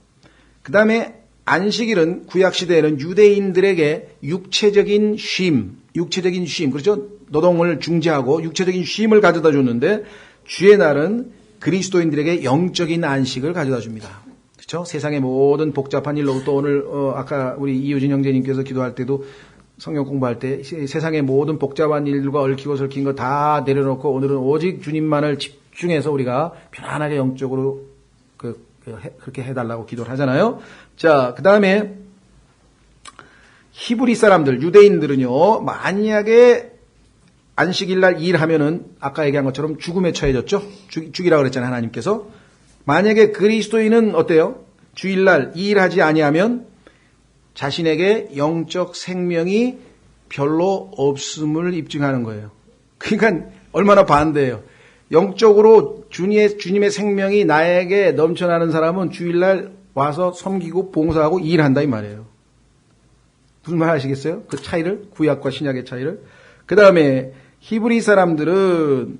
그 다음에 안식일은 구약 시대에는 유대인들에게 육체적인 쉼, 그렇죠? 노동을 중지하고 육체적인 쉼을 가져다 줬는데 주의 날은 그리스도인들에게 영적인 안식을 가져다 줍니다. 그렇죠? 세상의 모든 복잡한 일로 또 오늘 아까 우리 이효진 형제님께서 기도할 때도 성경 공부할 때 세상의 모든 복잡한 일들과 얽히고 설킨 거 다 내려놓고 오늘은 오직 주님만을 집중해서 우리가 편안하게 영적으로 그렇게 해달라고 기도를 하잖아요. 자, 그 다음에 히브리 사람들, 유대인들은요, 만약에 안식일날 일하면은 아까 얘기한 것처럼 죽음에 처해졌죠. 죽이라고 그랬잖아요, 하나님께서. 만약에 그리스도인은 어때요? 주일날 일하지 아니하면 자신에게 영적 생명이 별로 없음을 입증하는 거예요. 그러니까 얼마나 반대예요. 영적으로 주님의 생명이 나에게 넘쳐나는 사람은 주일날 와서 섬기고 봉사하고 일한다 이 말이에요. 무슨 말 아시겠어요? 그 차이를, 구약과 신약의 차이를. 그 다음에 히브리 사람들은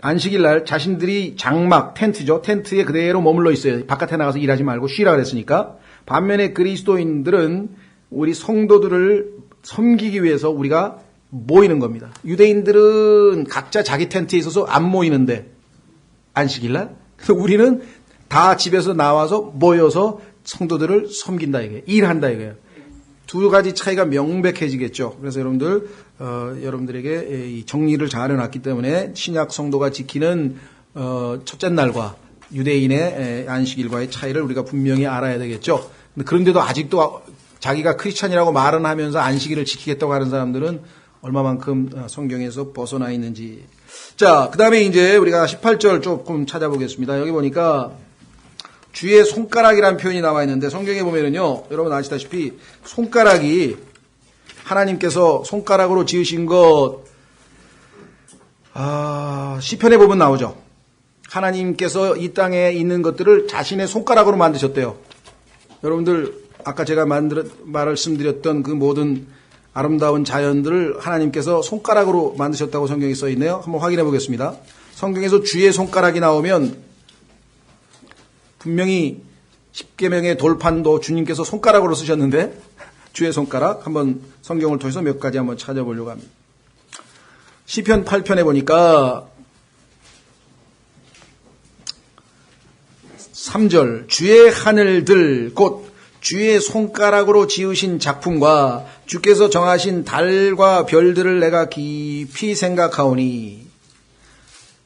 안식일날 자신들이 장막, 텐트죠. 텐트에 그대로 머물러 있어요. 바깥에 나가서 일하지 말고 쉬라 그랬으니까. 반면에 그리스도인들은 우리 성도들을 섬기기 위해서 우리가 모이는 겁니다. 유대인들은 각자 자기 텐트에 있어서 안 모이는데 안식일날. 그래서 우리는 다 집에서 나와서 모여서 성도들을 섬긴다 이거예요. 일한다 이거예요. 두 가지 차이가 명백해지겠죠. 그래서 여러분들에게 이 정리를 잘 해놨기 때문에 신약 성도가 지키는 첫째 날과 유대인의 안식일과의 차이를 우리가 분명히 알아야 되겠죠. 그런데도 아직도 자기가 크리스찬이라고 말은 하면서 안식일을 지키겠다고 하는 사람들은 얼마만큼 성경에서 벗어나 있는지. 자, 그 다음에 이제 우리가 18절 조금 찾아보겠습니다. 여기 보니까 주의 손가락이라는 표현이 나와 있는데 성경에 보면은요, 여러분 아시다시피 손가락이 하나님께서 손가락으로 지으신 것, 시편에 보면 나오죠. 하나님께서 이 땅에 있는 것들을 자신의 손가락으로 만드셨대요. 여러분들 아까 제가 말씀드렸던 그 모든 아름다운 자연들을 하나님께서 손가락으로 만드셨다고 성경에 써 있네요. 한번 확인해 보겠습니다. 성경에서 주의 손가락이 나오면 분명히 십계명의 돌판도 주님께서 손가락으로 쓰셨는데 주의 손가락 한번 성경을 통해서 몇 가지 한번 찾아보려고 합니다. 시편 8편에 보니까 3절 주의 하늘들 곧 주의 손가락으로 지으신 작품과 주께서 정하신 달과 별들을 내가 깊이 생각하오니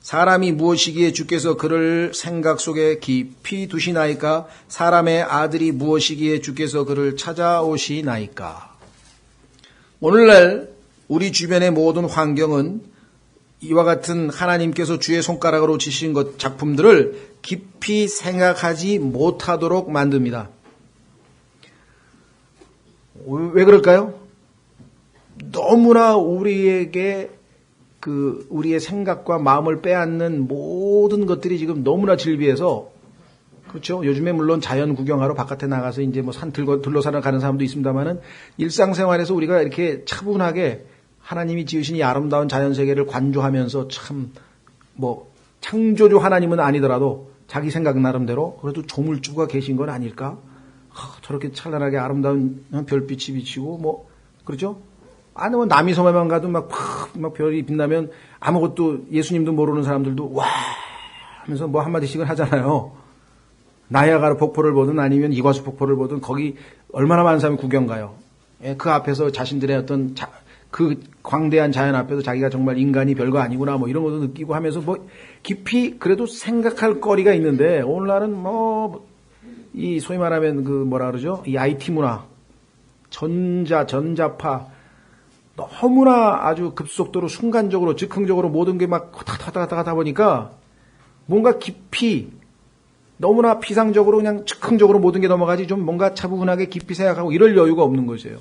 사람이 무엇이기에 주께서 그를 생각 속에 깊이 두시나이까? 사람의 아들이 무엇이기에 주께서 그를 찾아오시나이까? 오늘날 우리 주변의 모든 환경은 이와 같은 하나님께서 주의 손가락으로 지신 것 작품들을 깊이 생각하지 못하도록 만듭니다. 왜 그럴까요? 너무나 우리에게 우리의 생각과 마음을 빼앗는 모든 것들이 지금 너무나 질비해서, 그렇죠? 요즘에 물론 자연 구경하러 바깥에 나가서 이제 뭐 산 둘러사러 가는 사람도 있습니다만은 일상생활에서 우리가 이렇게 차분하게 하나님이 지으신 이 아름다운 자연 세계를 관조하면서 참 창조주 하나님은 아니더라도 자기 생각 나름대로 그래도 조물주가 계신 건 아닐까? 저렇게 찬란하게 아름다운 별빛이 비치고 뭐 그렇죠? 아니면 남이섬에만 가도 막 별이 빛나면 아무것도 예수님도 모르는 사람들도 와 하면서 뭐 한마디씩은 하잖아요. 나이아가라 폭포를 보든 아니면 이과수 폭포를 보든 거기 얼마나 많은 사람이 구경 가요. 그 앞에서 자신들의 어떤 그 광대한 자연 앞에서 자기가 정말 인간이 별거 아니구나 뭐 이런 것도 느끼고 하면서 뭐 깊이 그래도 생각할 거리가 있는데 오늘날은 뭐 이 소위 말하면 그 뭐라 그러죠? 이 IT 문화, 전자파 너무나 아주 급속도로 순간적으로 즉흥적으로 모든 게 막 타타타타타 보니까 뭔가 깊이 너무나 피상적으로 그냥 즉흥적으로 모든 게 넘어가지 좀 뭔가 차분하게 깊이 생각하고 이럴 여유가 없는 것이에요.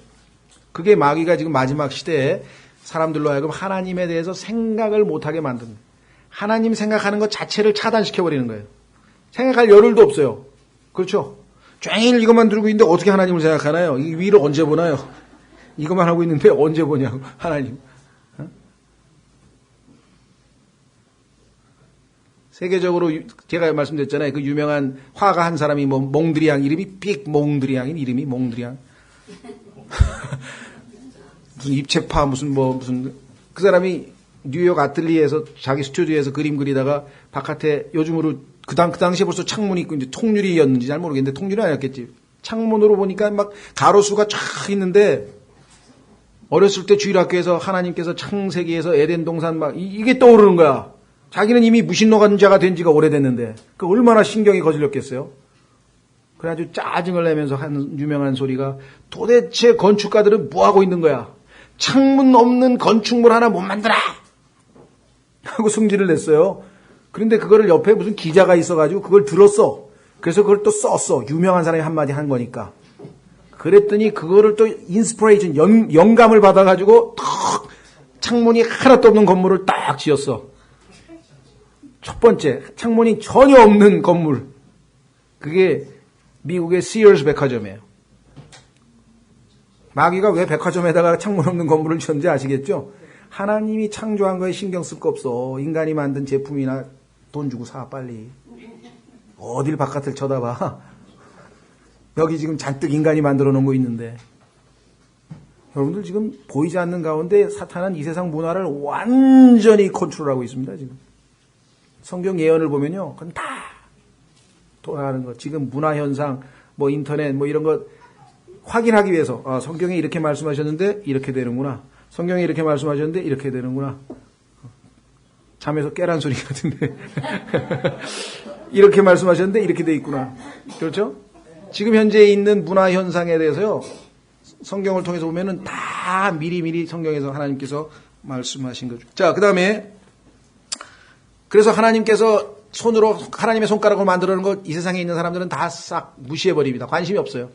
그게 마귀가 지금 마지막 시대에 사람들로 하여금 하나님에 대해서 생각을 못하게 만드는 거예요. 하나님 생각하는 것 자체를 차단시켜버리는 거예요. 생각할 여를도 없어요. 그렇죠? 종일 이것만 들고 있는데 어떻게 하나님을 생각하나요? 이 위를 언제 보나요? 이것만 하고 있는데 언제 보냐고 하나님. 세계적으로 제가 말씀드렸잖아요. 그 유명한 화가 한 사람이 뭐 몽드리앙 이름이 몽드리앙인 이름이 몽드리앙. 무슨 입체파 무슨 그 사람이 뉴욕 아틀리에에서 자기 스튜디오에서 그림 그리다가 바깥에 요즘으로 그 당시에 벌써 창문이 있고 이제 통유리였는지 잘 모르겠는데 통유리 아니었겠지. 창문으로 보니까 막 가로수가 쫙 있는데 어렸을 때 주일학교에서 하나님께서 창세기에서 에덴 동산 막 이게 떠오르는 거야. 자기는 이미 무신론자가 된 지가 오래됐는데 그 얼마나 신경이 거슬렸겠어요. 그래가지고 짜증을 내면서 한 유명한 소리가 도대체 건축가들은 뭐하고 있는 거야. 창문 없는 건축물 하나 못 만들어 하고 승질을 냈어요. 그런데 그거를 옆에 무슨 기자가 있어가지고 그걸 들었어. 그래서 그걸 또 썼어. 유명한 사람이 한마디 한 거니까. 그랬더니 그거를 또 인스피레이션, 영감을 받아가지고 탁 창문이 하나도 없는 건물을 딱 지었어. 첫 번째, 창문이 전혀 없는 건물. 그게 미국의 Sears 백화점이에요. 마귀가 왜 백화점에다가 창문 없는 건물을 지었는지 아시겠죠? 하나님이 창조한 거에 신경 쓸 거 없어. 인간이 만든 제품이나 돈 주고 사 빨리. 어딜 바깥을 쳐다봐. 여기 지금 잔뜩 인간이 만들어 놓은 거 있는데. 여러분들 지금 보이지 않는 가운데 사탄은 이 세상 문화를 완전히 컨트롤하고 있습니다. 지금. 성경 예언을 보면요. 그건 다 돌아가는 거. 지금 문화 현상, 뭐 인터넷, 뭐 이런 거 확인하기 위해서 성경에 이렇게 말씀하셨는데 이렇게 되는구나. 성경에 이렇게 말씀하셨는데 이렇게 되는구나. 잠에서 깨란 소리 같은데. 이렇게 말씀하셨는데 이렇게 돼 있구나. 그렇죠? 지금 현재 있는 문화 현상에 대해서요. 성경을 통해서 보면은 다 미리미리 성경에서 하나님께서 말씀하신 거죠. 자, 그 다음에 그래서 하나님께서 손으로 하나님의 손가락으로 만들어놓은 것 이 세상에 있는 사람들은 다 싹 무시해버립니다. 관심이 없어요.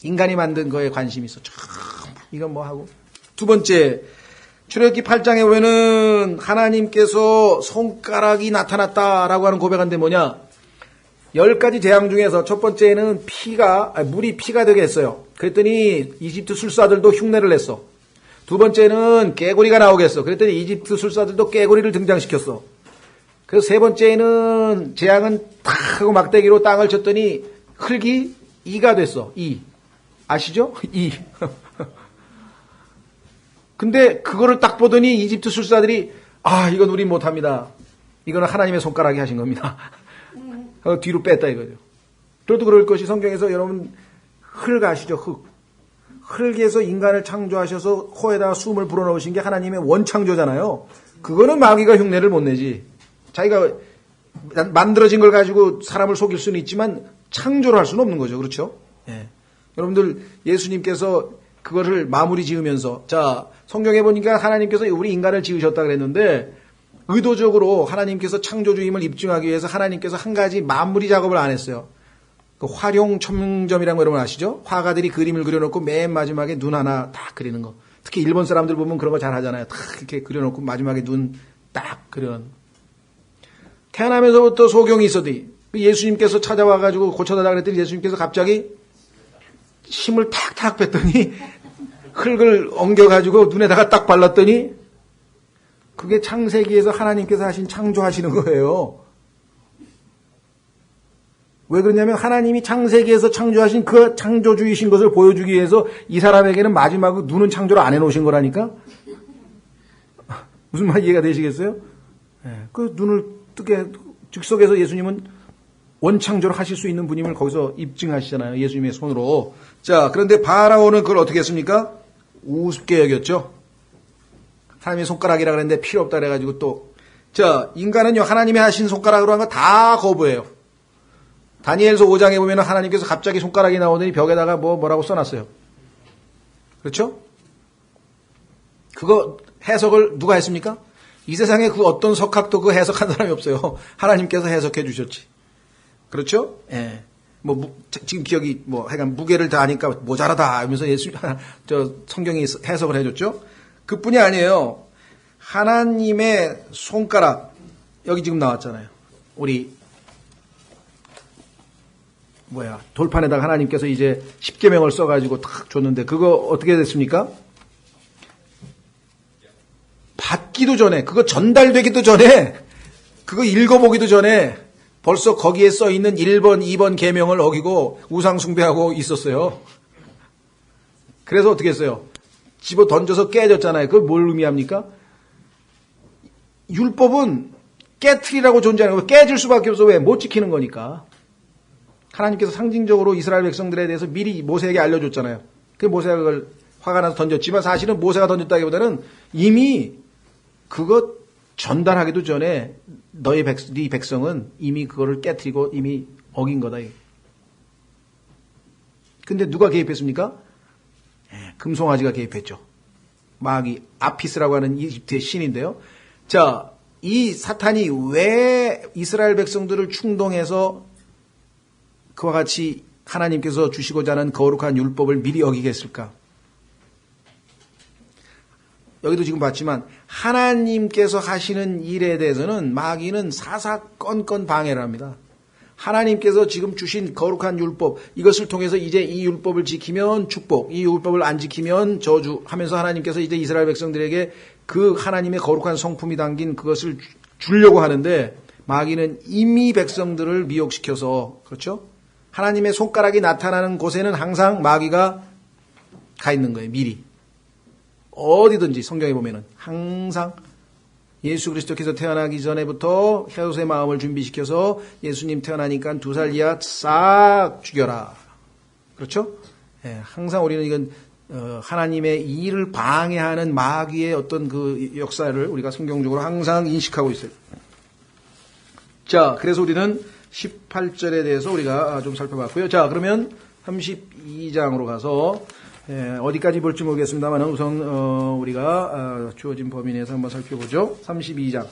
인간이 만든 거에 관심이 있어. 참 이건 뭐 하고. 두 번째, 출애굽기 8장에 보면은 하나님께서 손가락이 나타났다라고 하는 고백한데 뭐냐? 10가지 재앙 중에서 첫 번째는 물이 피가 되게 했어요. 그랬더니 이집트 술사들도 흉내를 냈어. 두 번째는 깨구리가 나오겠어. 그랬더니 이집트 술사들도 깨구리를 등장시켰어. 그래서 세 번째는 재앙은 탁 하고 막대기로 땅을 쳤더니 흙이 이가 됐어. 이. 아시죠? 이. 근데 그거를 딱 보더니 이집트 술사들이 이건 우리 못합니다. 이거는 하나님의 손가락이 하신 겁니다. 뒤로 뺐다 이거죠. 저도 그럴 것이 성경에서 여러분 흙 아시죠? 흙. 흙에서 인간을 창조하셔서 코에다가 숨을 불어넣으신 게 하나님의 원창조잖아요. 그거는 마귀가 흉내를 못 내지. 자기가 만들어진 걸 가지고 사람을 속일 수는 있지만 창조를 할 수는 없는 거죠. 그렇죠? 예. 여러분들 예수님께서 그거를 마무리 지으면서 자 성경에 보니까 하나님께서 우리 인간을 지으셨다 그랬는데 의도적으로 하나님께서 창조주임을 입증하기 위해서 하나님께서 한 가지 마무리 작업을 안 했어요. 그 활용 첨점이라는 거 여러분 아시죠? 화가들이 그림을 그려놓고 맨 마지막에 눈 하나 딱 그리는 거. 특히 일본 사람들 보면 그런 거 잘 하잖아요. 딱 이렇게 그려놓고 마지막에 눈 딱 그려. 태어나면서부터 소경이 있어도 예수님께서 찾아와가지고 고쳐달라 그랬더니 예수님께서 갑자기 힘을 탁탁 뺐더니 흙을 엉겨가지고 눈에다가 딱 발랐더니 그게 창세기에서 하나님께서 하신 창조하시는 거예요. 왜 그러냐면 하나님이 창세기에서 창조하신 그 창조주이신 것을 보여주기 위해서 이 사람에게는 마지막으로 눈은 창조를 안 해놓으신 거라니까. 무슨 말 이해가 되시겠어요? 그 눈을 뜨게 즉석에서 예수님은 원창조를 하실 수 있는 분임을 거기서 입증하시잖아요. 예수님의 손으로. 자, 그런데 바라오는 그걸 어떻게 했습니까? 우습게 여겼죠. 하나님의 손가락이라 그랬는데 필요 없다 그래가지고 또. 자, 인간은요, 하나님이 하신 손가락으로 한 거 다 거부해요. 다니엘서 5장에 보면 하나님께서 갑자기 손가락이 나오더니 벽에다가 뭐라고 써놨어요. 그렇죠? 그거 해석을 누가 했습니까? 이 세상에 그 어떤 석학도 그 해석한 사람이 없어요. 하나님께서 해석해 주셨지. 그렇죠? 예. 지금 기억이 하여간 무게를 다하니까 모자라다 하면서 성경이 해석을 해줬죠. 그뿐이 아니에요. 하나님의 손가락, 여기 지금 나왔잖아요. 우리, 돌판에다가 하나님께서 이제 십계명을 써가지고 탁 줬는데, 그거 어떻게 됐습니까? 받기도 전에, 그거 전달되기도 전에, 그거 읽어보기도 전에, 벌써 거기에 써 있는 1번, 2번 계명을 어기고 우상숭배하고 있었어요. 그래서 어떻게 했어요? 집어 던져서 깨졌잖아요. 그걸 뭘 의미합니까? 율법은 깨트리라고 존재하는 거예요. 깨질 수밖에 없어. 왜? 못 지키는 거니까. 하나님께서 상징적으로 이스라엘 백성들에 대해서 미리 모세에게 알려줬잖아요. 그 모세가 그걸 화가 나서 던졌지만 사실은 모세가 던졌다기보다는 이미 그것 전달하기도 전에 네 백성은 이미 그거를 깨트리고 이미 어긴 거다. 근데 누가 개입했습니까? 금송아지가 개입했죠. 마귀, 아피스라고 하는 이집트의 신인데요. 자, 이 사탄이 왜 이스라엘 백성들을 충동해서 그와 같이 하나님께서 주시고자 하는 거룩한 율법을 미리 어기게 했을까? 여기도 지금 봤지만 하나님께서 하시는 일에 대해서는 마귀는 사사건건 방해를 합니다. 하나님께서 지금 주신 거룩한 율법, 이것을 통해서 이제 이 율법을 지키면 축복, 이 율법을 안 지키면 저주 하면서 하나님께서 이제 이스라엘 백성들에게 그 하나님의 거룩한 성품이 담긴 그것을 주려고 하는데 마귀는 이미 백성들을 미혹시켜서, 그렇죠? 하나님의 손가락이 나타나는 곳에는 항상 마귀가 가 있는 거예요. 미리. 어디든지 성경에 보면은 항상 예수 그리스도께서 태어나기 전에부터 헤롯의 마음을 준비시켜서 예수님 태어나니까 2살 이하 싹 죽여라. 그렇죠? 항상 우리는 이건 하나님의 일을 방해하는 마귀의 어떤 그 역사를 우리가 성경적으로 항상 인식하고 있어요. 자, 그래서 우리는 18절에 대해서 우리가 좀 살펴봤고요. 자, 그러면 32장으로 가서 어디까지 볼지 모르겠습니다만 우선 우리가 주어진 범위 내에서 한번 살펴보죠. 32장.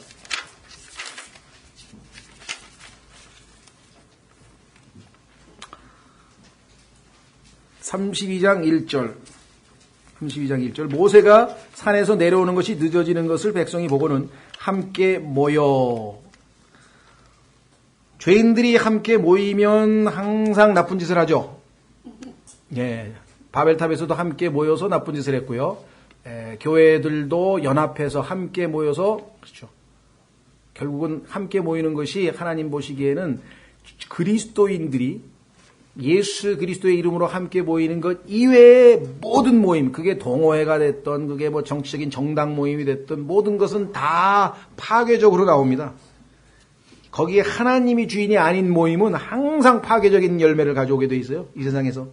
32장 1절. 32장 1절. 모세가 산에서 내려오는 것이 늦어지는 것을 백성이 보고는 함께 모여. 죄인들이 함께 모이면 항상 나쁜 짓을 하죠. 예. 바벨탑에서도 함께 모여서 나쁜 짓을 했고요. 교회들도 연합해서 함께 모여서, 그렇죠. 결국은 함께 모이는 것이 하나님 보시기에는 그리스도인들이 예수 그리스도의 이름으로 함께 모이는 것 이외의 모든 모임, 그게 동호회가 됐던, 그게 정치적인 정당 모임이 됐던 모든 것은 다 파괴적으로 나옵니다. 거기에 하나님이 주인이 아닌 모임은 항상 파괴적인 열매를 가져오게 돼 있어요. 이 세상에서.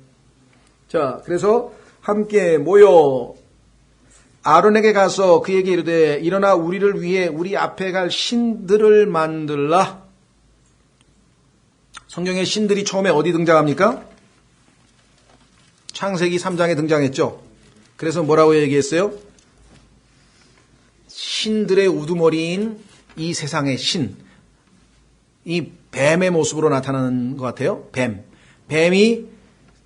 자, 그래서 함께 모여 아론에게 가서 그에게 이르되 일어나 우리를 위해 우리 앞에 갈 신들을 만들라. 성경에 신들이 처음에 어디 등장합니까? 창세기 3장에 등장했죠. 그래서 뭐라고 얘기했어요? 신들의 우두머리인 이 세상의 신. 이 뱀의 모습으로 나타나는 것 같아요. 뱀이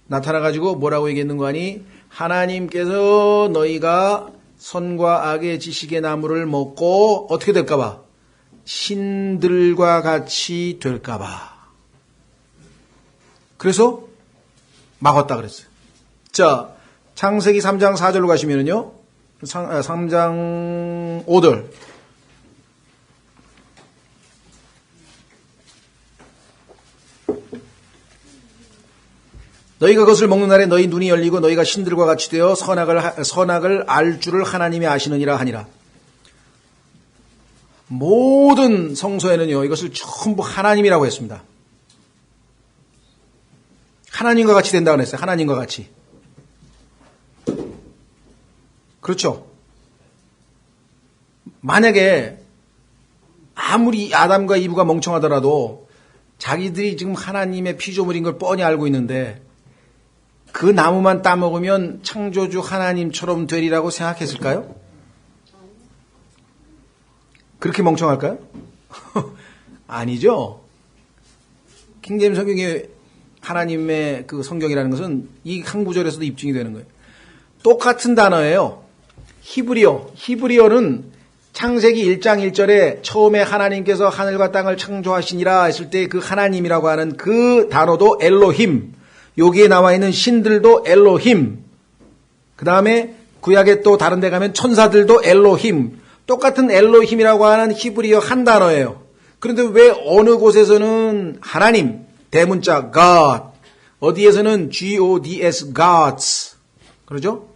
나타나가지고 뭐라고 얘기했는 거 아니? 하나님께서 너희가 선과 악의 지식의 나무를 먹고 어떻게 될까봐? 신들과 같이 될까봐. 그래서 막았다 그랬어요. 자, 창세기 3장 4절로 가시면은요. 3장 5절. 너희가 그것을 먹는 날에 너희 눈이 열리고 너희가 신들과 같이 되어 선악을 알 줄을 하나님이 아시느니라 하니라. 모든 성서에는요, 이것을 전부 하나님이라고 했습니다. 하나님과 같이 된다고 그랬어요. 하나님과 같이. 그렇죠. 만약에 아무리 아담과 이브가 멍청하더라도 자기들이 지금 하나님의 피조물인 걸 뻔히 알고 있는데 그 나무만 따먹으면 창조주 하나님처럼 되리라고 생각했을까요? 그렇게 멍청할까요? 아니죠. 킹제임스 성경에 하나님의 그 성경이라는 것은 이 한 구절에서도 입증이 되는 거예요. 똑같은 단어예요. 히브리어는 창세기 1장 1절에 처음에 하나님께서 하늘과 땅을 창조하시니라 했을 때 그 하나님이라고 하는 그 단어도 엘로힘, 여기에 나와 있는 신들도 엘로힘, 그 다음에 구약에 또 다른 데 가면 천사들도 엘로힘, 똑같은 엘로힘이라고 하는 히브리어 한 단어예요. 그런데 왜 어느 곳에서는 하나님, 대문자 God, 어디에서는 Gods, Gods, 그러죠?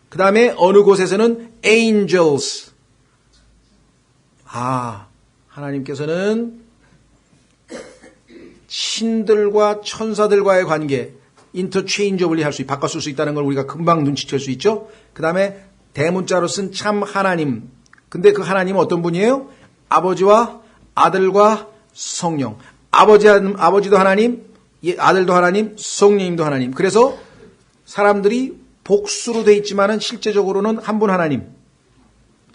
그 다음에 어느 곳에서는 Angels. 하나님께서는 신들과 천사들과의 관계, interchangeably 할 수, 바꿔 쓸 수 있다는 걸 우리가 금방 눈치챌 수 있죠? 그 다음에 대문자로 쓴 참 하나님. 근데 그 하나님은 어떤 분이에요? 아버지와 아들과 성령. 아버지도 하나님, 아들도 하나님, 성령님도 하나님. 그래서 사람들이 복수로 돼 있지만은 실제적으로는 한 분 하나님.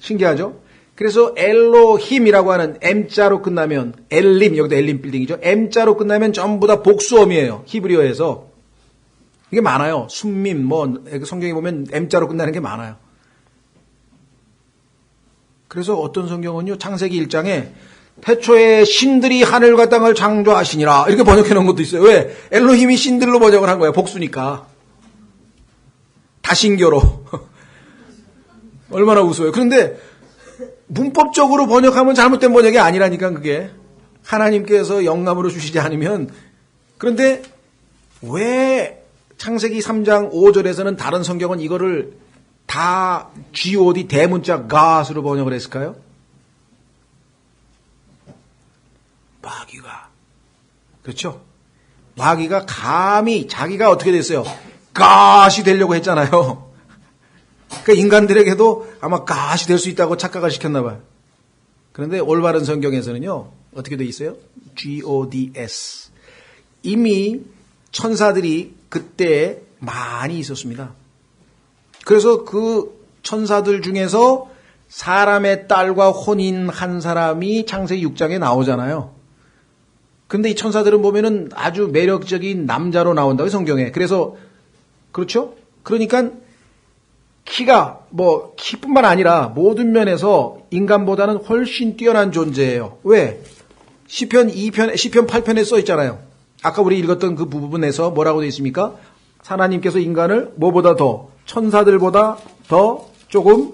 신기하죠? 그래서 엘로힘이라고 하는 M자로 끝나면 엘림, 여기도 엘림 빌딩이죠. M자로 끝나면 전부 다 복수어미예요. 히브리어에서. 이게 많아요. 순밈, 성경에 보면 M자로 끝나는 게 많아요. 그래서 어떤 성경은요, 창세기 1장에 태초에 신들이 하늘과 땅을 창조하시니라 이렇게 번역해 놓은 것도 있어요. 왜? 엘로힘이 신들로 번역을 한 거예요. 복수니까. 다신교로. 얼마나 우스워요. 그런데 문법적으로 번역하면 잘못된 번역이 아니라니까 그게. 하나님께서 영감으로 주시지 않으면. 그런데 왜 창세기 3장 5절에서는 다른 성경은 이거를 다 God 대문자 God으로 번역을 했을까요? 마귀가. 그렇죠? 마귀가 감히 자기가 어떻게 됐어요? God이 되려고 했잖아요. 그러니까 인간들에게도 아마 God이 될 수 있다고 착각을 시켰나 봐요. 그런데 올바른 성경에서는요. 어떻게 돼 있어요? Gods. 이미 천사들이 그때 많이 있었습니다. 그래서 그 천사들 중에서 사람의 딸과 혼인한 사람이 창세기 6장에 나오잖아요. 근데 이 천사들은 보면은 아주 매력적인 남자로 나온다고 성경에. 그래서 그렇죠? 그러니까 키가 키뿐만 아니라 모든 면에서 인간보다는 훨씬 뛰어난 존재예요. 왜? 시편 8편에 써 있잖아요. 아까 우리 읽었던 그 부분에서 뭐라고 되어 있습니까? 하나님께서 인간을 뭐보다 더, 천사들보다 더 조금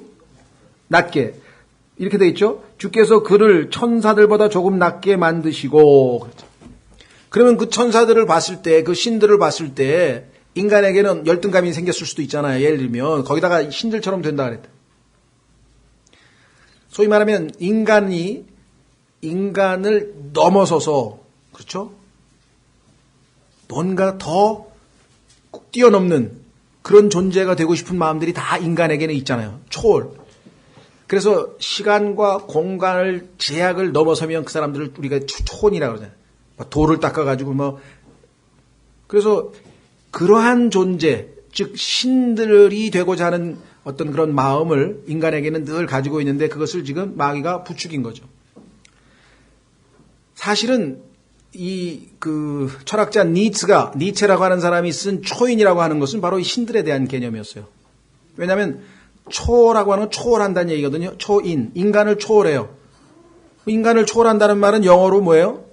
낮게 이렇게 되어 있죠. 주께서 그를 천사들보다 조금 낮게 만드시고. 그렇죠. 그러면 그 천사들을 봤을 때, 그 신들을 봤을 때 인간에게는 열등감이 생겼을 수도 있잖아요. 예를 들면 거기다가 신들처럼 된다 그랬다. 소위 말하면 인간을 넘어서서, 그렇죠? 뭔가 더 뛰어넘는 그런 존재가 되고 싶은 마음들이 다 인간에게는 있잖아요. 초월. 그래서 시간과 공간을 제약을 넘어서면 그 사람들을 우리가 초혼이라고 그러잖아요. 돌을 닦아가지고 그래서 그러한 존재, 즉 신들이 되고자 하는 어떤 그런 마음을 인간에게는 늘 가지고 있는데 그것을 지금 마귀가 부추긴 거죠. 사실은 철학자 니체라고 하는 사람이 쓴 초인이라고 하는 것은 바로 이 신들에 대한 개념이었어요. 왜냐하면 초라고 하는 건 초월한다는 얘기거든요. 초인, 인간을 초월해요. 인간을 초월한다는 말은 영어로 뭐예요?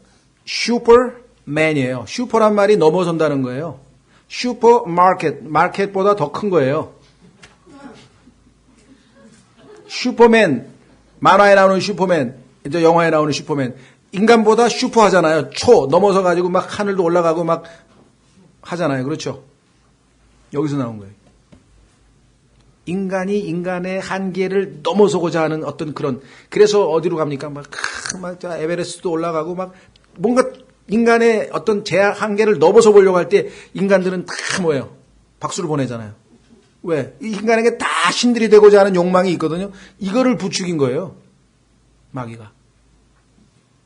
슈퍼맨이에요. 슈퍼란 말이 넘어선다는 거예요. 슈퍼마켓, 마켓보다 더 큰 거예요. 슈퍼맨, 만화에 나오는 슈퍼맨, 이제 영화에 나오는 슈퍼맨. 인간보다 슈퍼하잖아요. 넘어서 가지고 막 하늘도 올라가고 막 하잖아요. 그렇죠? 여기서 나온 거예요. 인간이 인간의 한계를 넘어서고자 하는 어떤 그런, 그래서 어디로 갑니까? 막 에베레스트도 올라가고 막 뭔가 인간의 어떤 제약 한계를 넘어서 보려고 할 때 인간들은 다 뭐예요? 박수를 보내잖아요. 왜? 이 인간에게 다 신들이 되고자 하는 욕망이 있거든요. 이거를 부추긴 거예요. 마귀가.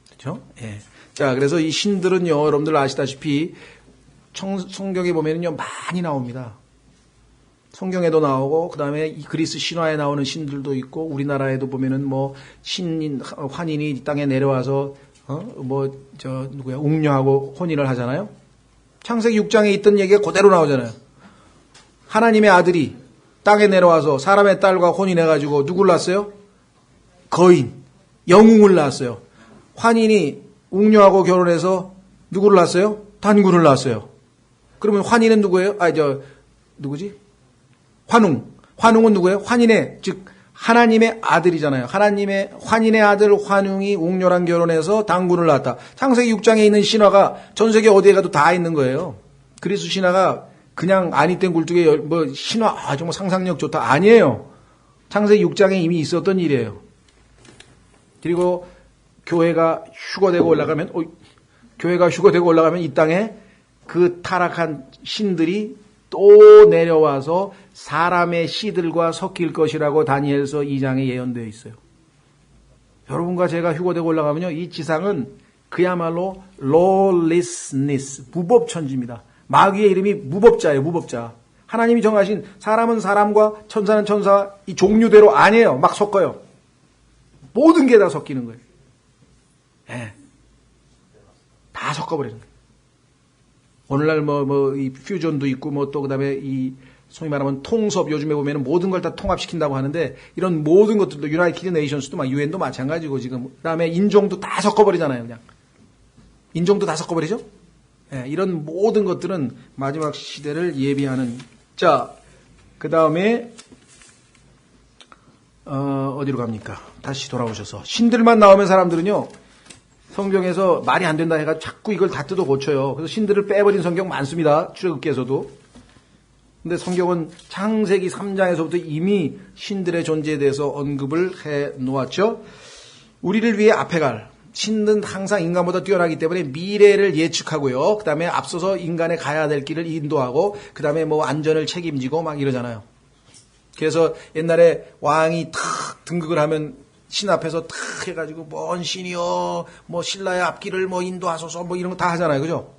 그렇죠? 예. 자, 그래서 이 신들은요, 여러분들 아시다시피 성경에 보면은요, 많이 나옵니다. 성경에도 나오고, 그 다음에 이 그리스 신화에 나오는 신들도 있고, 우리나라에도 보면은 뭐, 신인, 환인이 이 땅에 내려와서, 웅녀하고 혼인을 하잖아요? 창세기 6장에 있던 얘기가 그대로 나오잖아요. 하나님의 아들이 땅에 내려와서 사람의 딸과 혼인해가지고 누굴 낳았어요? 거인, 영웅을 낳았어요. 환인이 웅녀하고 결혼해서 누구를 낳았어요? 단군을 낳았어요. 그러면 환인은 누구예요? 누구지? 환웅은 누구예요? 환인의, 즉, 하나님의 아들이잖아요. 환인의 아들 환웅이 웅녀랑 결혼해서 단군을 낳았다. 창세기 6장에 있는 신화가 전 세계 어디에 가도 다 있는 거예요. 그리스 신화가 그냥 아니땐 굴뚝에 신화, 정말 상상력 좋다. 아니에요. 창세기 6장에 이미 있었던 일이에요. 그리고 교회가 휴거되고 올라가면 이 땅에 그 타락한 신들이 또 내려와서 사람의 씨들과 섞일 것이라고 다니엘서 2장에 예언되어 있어요. 여러분과 제가 휴거되고 올라가면요, 이 지상은 그야말로 lawlessness, 무법천지입니다. 마귀의 이름이 무법자예요, 무법자. 하나님이 정하신 사람은 사람과 천사는 천사, 이 종류대로 아니에요. 막 섞어요. 모든 게 다 섞이는 거예요. 예. 다 섞어버리는 거예요. 오늘날 이 퓨전도 있고, 또 그 다음에 소위 말하면 통섭, 요즘에 보면은 모든 걸 다 통합시킨다고 하는데, 이런 모든 것들도, 유나이티드 네이션스도 유엔도 마찬가지고, 지금. 그 다음에 인종도 다 섞어버리잖아요, 그냥. 인종도 다 섞어버리죠? 예, 이런 모든 것들은 마지막 시대를 예비하는. 자, 그 다음에, 어디로 갑니까? 다시 돌아오셔서. 신들만 나오면 사람들은요, 성경에서 말이 안 된다 해가 자꾸 이걸 다 뜯어 고쳐요. 그래서 신들을 빼버린 성경 많습니다. 출애굽기에서도. 근데 성경은 창세기 3장에서부터 이미 신들의 존재에 대해서 언급을 해 놓았죠. 우리를 위해 앞에 갈 신은 항상 인간보다 뛰어나기 때문에 미래를 예측하고요. 그 다음에 앞서서 인간의 가야 될 길을 인도하고, 그 다음에 안전을 책임지고 막 이러잖아요. 그래서 옛날에 왕이 탁 등극을 하면 신 앞에서 탁 해가지고 뭔 신이여, 신라의 앞길을 인도하소서, 이런 거 다 하잖아요. 그죠?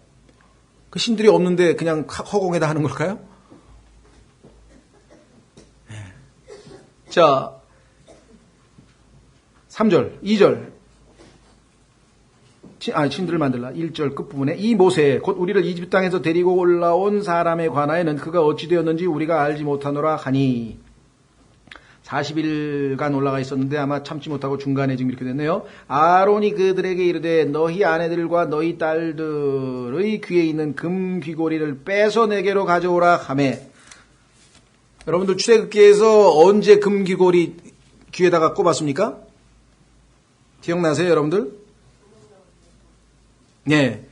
그 신들이 없는데 그냥 허공에다 하는 걸까요? 네. 자, 3절, 2절. 신들을 만들라. 1절 끝부분에 이 모세 곧 우리를 이집트 땅에서 데리고 올라온 사람에 관하여는 그가 어찌 되었는지 우리가 알지 못하노라 하니. 40일간 올라가 있었는데 아마 참지 못하고 중간에 지금 이렇게 됐네요. 아론이 그들에게 이르되 너희 아내들과 너희 딸들의 귀에 있는 금 귀고리를 빼서 내게로 가져오라 하매. 여러분들 출애굽기에서 언제 금 귀고리 귀에다가 꼽았습니까? 기억나세요, 여러분들? 네.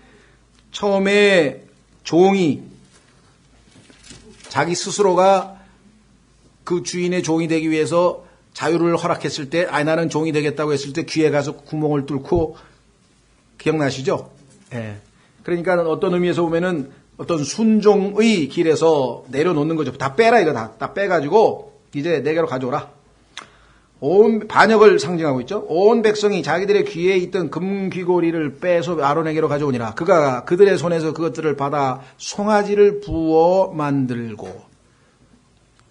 처음에 종이 자기 스스로가 그 주인의 종이 되기 위해서 자유를 허락했을 때, 나는 종이 되겠다고 했을 때 귀에 가서 구멍을 뚫고, 기억나시죠? 예. 그러니까 어떤 의미에서 보면은 어떤 순종의 길에서 내려놓는 거죠. 다 빼라, 이거 다 빼가지고, 이제 내게로 가져오라. 온 반역을 상징하고 있죠. 온 백성이 자기들의 귀에 있던 금귀고리를 빼서 아론에게로 가져오니라. 그가 그들의 손에서 그것들을 받아 송아지를 부어 만들고.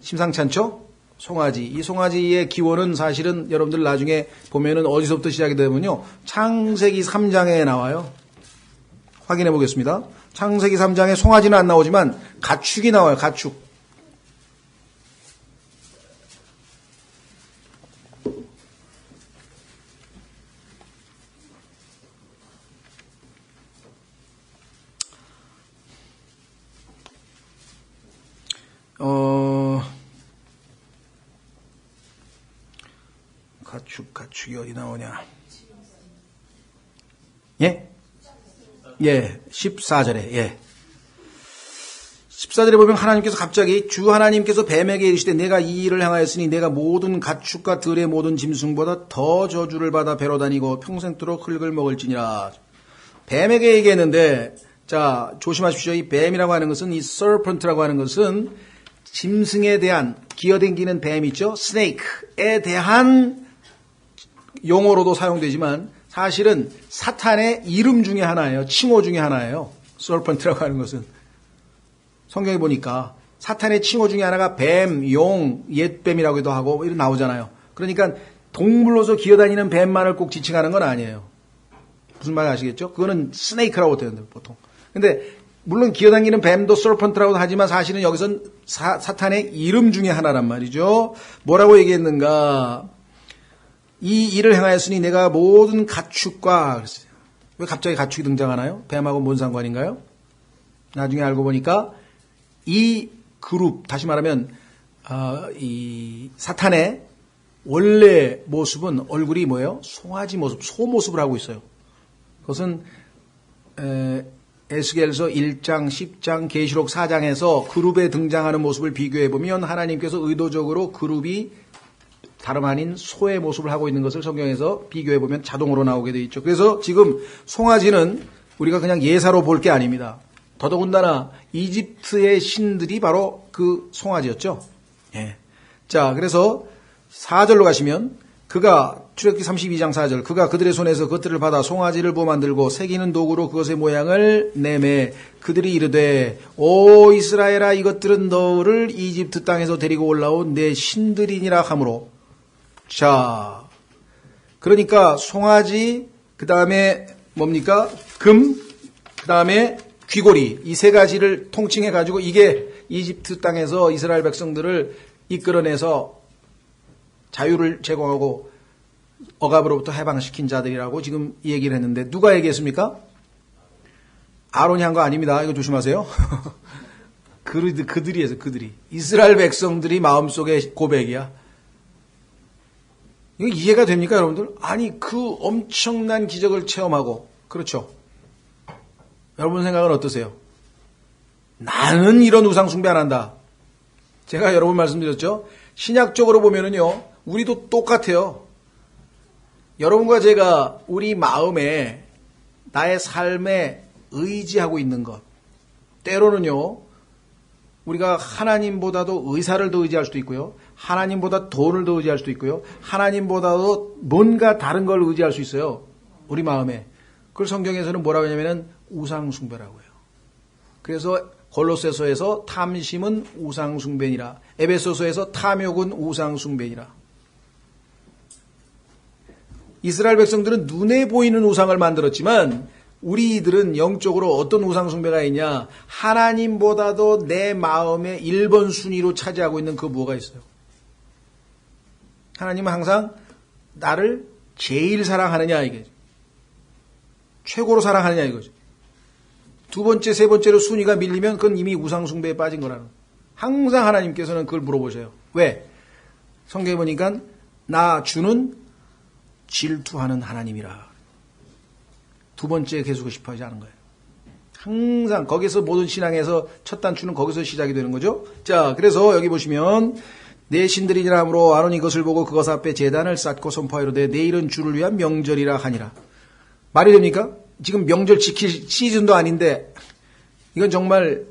심상치 않죠? 송아지. 이 송아지의 기원은 사실은 여러분들 나중에 보면은 어디서부터 시작이 되면요. 창세기 3장에 나와요. 확인해 보겠습니다. 창세기 3장에 송아지는 안 나오지만 가축이 나와요. 가축. 가축이 어디 나오냐? 예? 예, 14절에, 예. 14절에 보면 하나님께서 갑자기 주 하나님께서 뱀에게 이르시되 내가 이 일을 행하였으니 내가 모든 가축과 들의 모든 짐승보다 더 저주를 받아 배로 다니고 평생토록 흙을 먹을지니라. 뱀에게 얘기했는데 자 조심하십시오. 이 뱀이라고 하는 것은 이 serpent라고 하는 것은 짐승에 대한 기어댕기는 뱀 있죠. snake에 대한 용어로도 사용되지만 사실은 사탄의 이름 중에 하나예요. 칭호 중에 하나예요. serpent라고 하는 것은. 성경에 보니까 사탄의 칭호 중에 하나가 뱀, 용, 옛뱀이라고도 하고 이렇게 나오잖아요. 그러니까 동물로서 기어다니는 뱀만을 꼭 지칭하는 건 아니에요. 무슨 말 아시겠죠? 그거는 스네이크라고 되는데 보통. 근데 물론 기어다니는 뱀도 serpent라고도 하지만 사실은 여기선 사탄의 이름 중에 하나란 말이죠. 뭐라고 얘기했는가? 이 일을 행하였으니 내가 모든 가축과 그랬어요. 왜 갑자기 가축이 등장하나요? 뱀하고 뭔 상관인가요? 나중에 알고 보니까 이 그룹, 다시 말하면 이 사탄의 원래 모습은 얼굴이 뭐예요? 송아지 모습, 소 모습을 하고 있어요. 그것은 에스겔서 1장, 10장, 계시록 4장에서 그룹에 등장하는 모습을 비교해 보면 하나님께서 의도적으로 그룹이 다름 아닌 소의 모습을 하고 있는 것을 성경에서 비교해 보면 자동으로 나오게 되어 있죠. 그래서 지금 송아지는 우리가 그냥 예사로 볼 게 아닙니다. 더더군다나 이집트의 신들이 바로 그 송아지였죠. 예. 자, 그래서 4절로 가시면 그가 출애굽기 32장 4절 그가 그들의 손에서 그것들을 받아 송아지를 부어 만들고 새기는 도구로 그것의 모양을 내매 그들이 이르되 오 이스라엘아 이것들은 너를 이집트 땅에서 데리고 올라온 내 신들이니라 하므로 자 그러니까 송아지 그 다음에 뭡니까 금 그 다음에 귀고리 이 세 가지를 통칭해 가지고 이게 이집트 땅에서 이스라엘 백성들을 이끌어내서 자유를 제공하고 억압으로부터 해방시킨 자들이라고 지금 얘기를 했는데 누가 얘기했습니까? 아론이 한 거 아닙니다. 이거 조심하세요. 그들이 해서 그들이 이스라엘 백성들이 마음속의 고백이야. 이거 이해가 됩니까 여러분들? 아니 그 엄청난 기적을 체험하고 그렇죠. 여러분 생각은 어떠세요? 나는 이런 우상 숭배 안 한다. 제가 여러 번 말씀드렸죠. 신약적으로 보면은요, 우리도 똑같아요. 여러분과 제가 우리 마음에 나의 삶에 의지하고 있는 것. 때로는요, 우리가 하나님보다도 의사를 더 의지할 수도 있고요. 하나님보다 돈을 더 의지할 수도 있고요. 하나님보다도 뭔가 다른 걸 의지할 수 있어요. 우리 마음에. 그걸 성경에서는 뭐라고 하냐면은 우상숭배라고 해요. 그래서 골로새서에서 탐심은 우상숭배니라. 에베소서에서 탐욕은 우상숭배니라. 이스라엘 백성들은 눈에 보이는 우상을 만들었지만 우리들은 영적으로 어떤 우상숭배가 있냐. 하나님보다도 내 마음의 1번 순위로 차지하고 있는 그 뭐가 있어요. 하나님은 항상 나를 제일 사랑하느냐 이게 최고로 사랑하느냐 이거죠. 두 번째, 세 번째로 순위가 밀리면 그건 이미 우상숭배에 빠진 거라는 거예요. 항상 하나님께서는 그걸 물어보셔요. 왜? 성경에 보니까 나 주는 질투하는 하나님이라. 두 번째 계속 싶어하지 않은 거예요. 항상 거기서 모든 신앙에서 첫 단추는 거기서 시작이 되는 거죠. 자, 그래서 여기 보시면 내 신들이니라 하므로 아론이 이것을 보고 그것 앞에 제단을 쌓고 선포하이로되 내일은 주를 위한 명절이라 하니라. 말이 됩니까? 지금 명절 지킬 시즌도 아닌데 이건 정말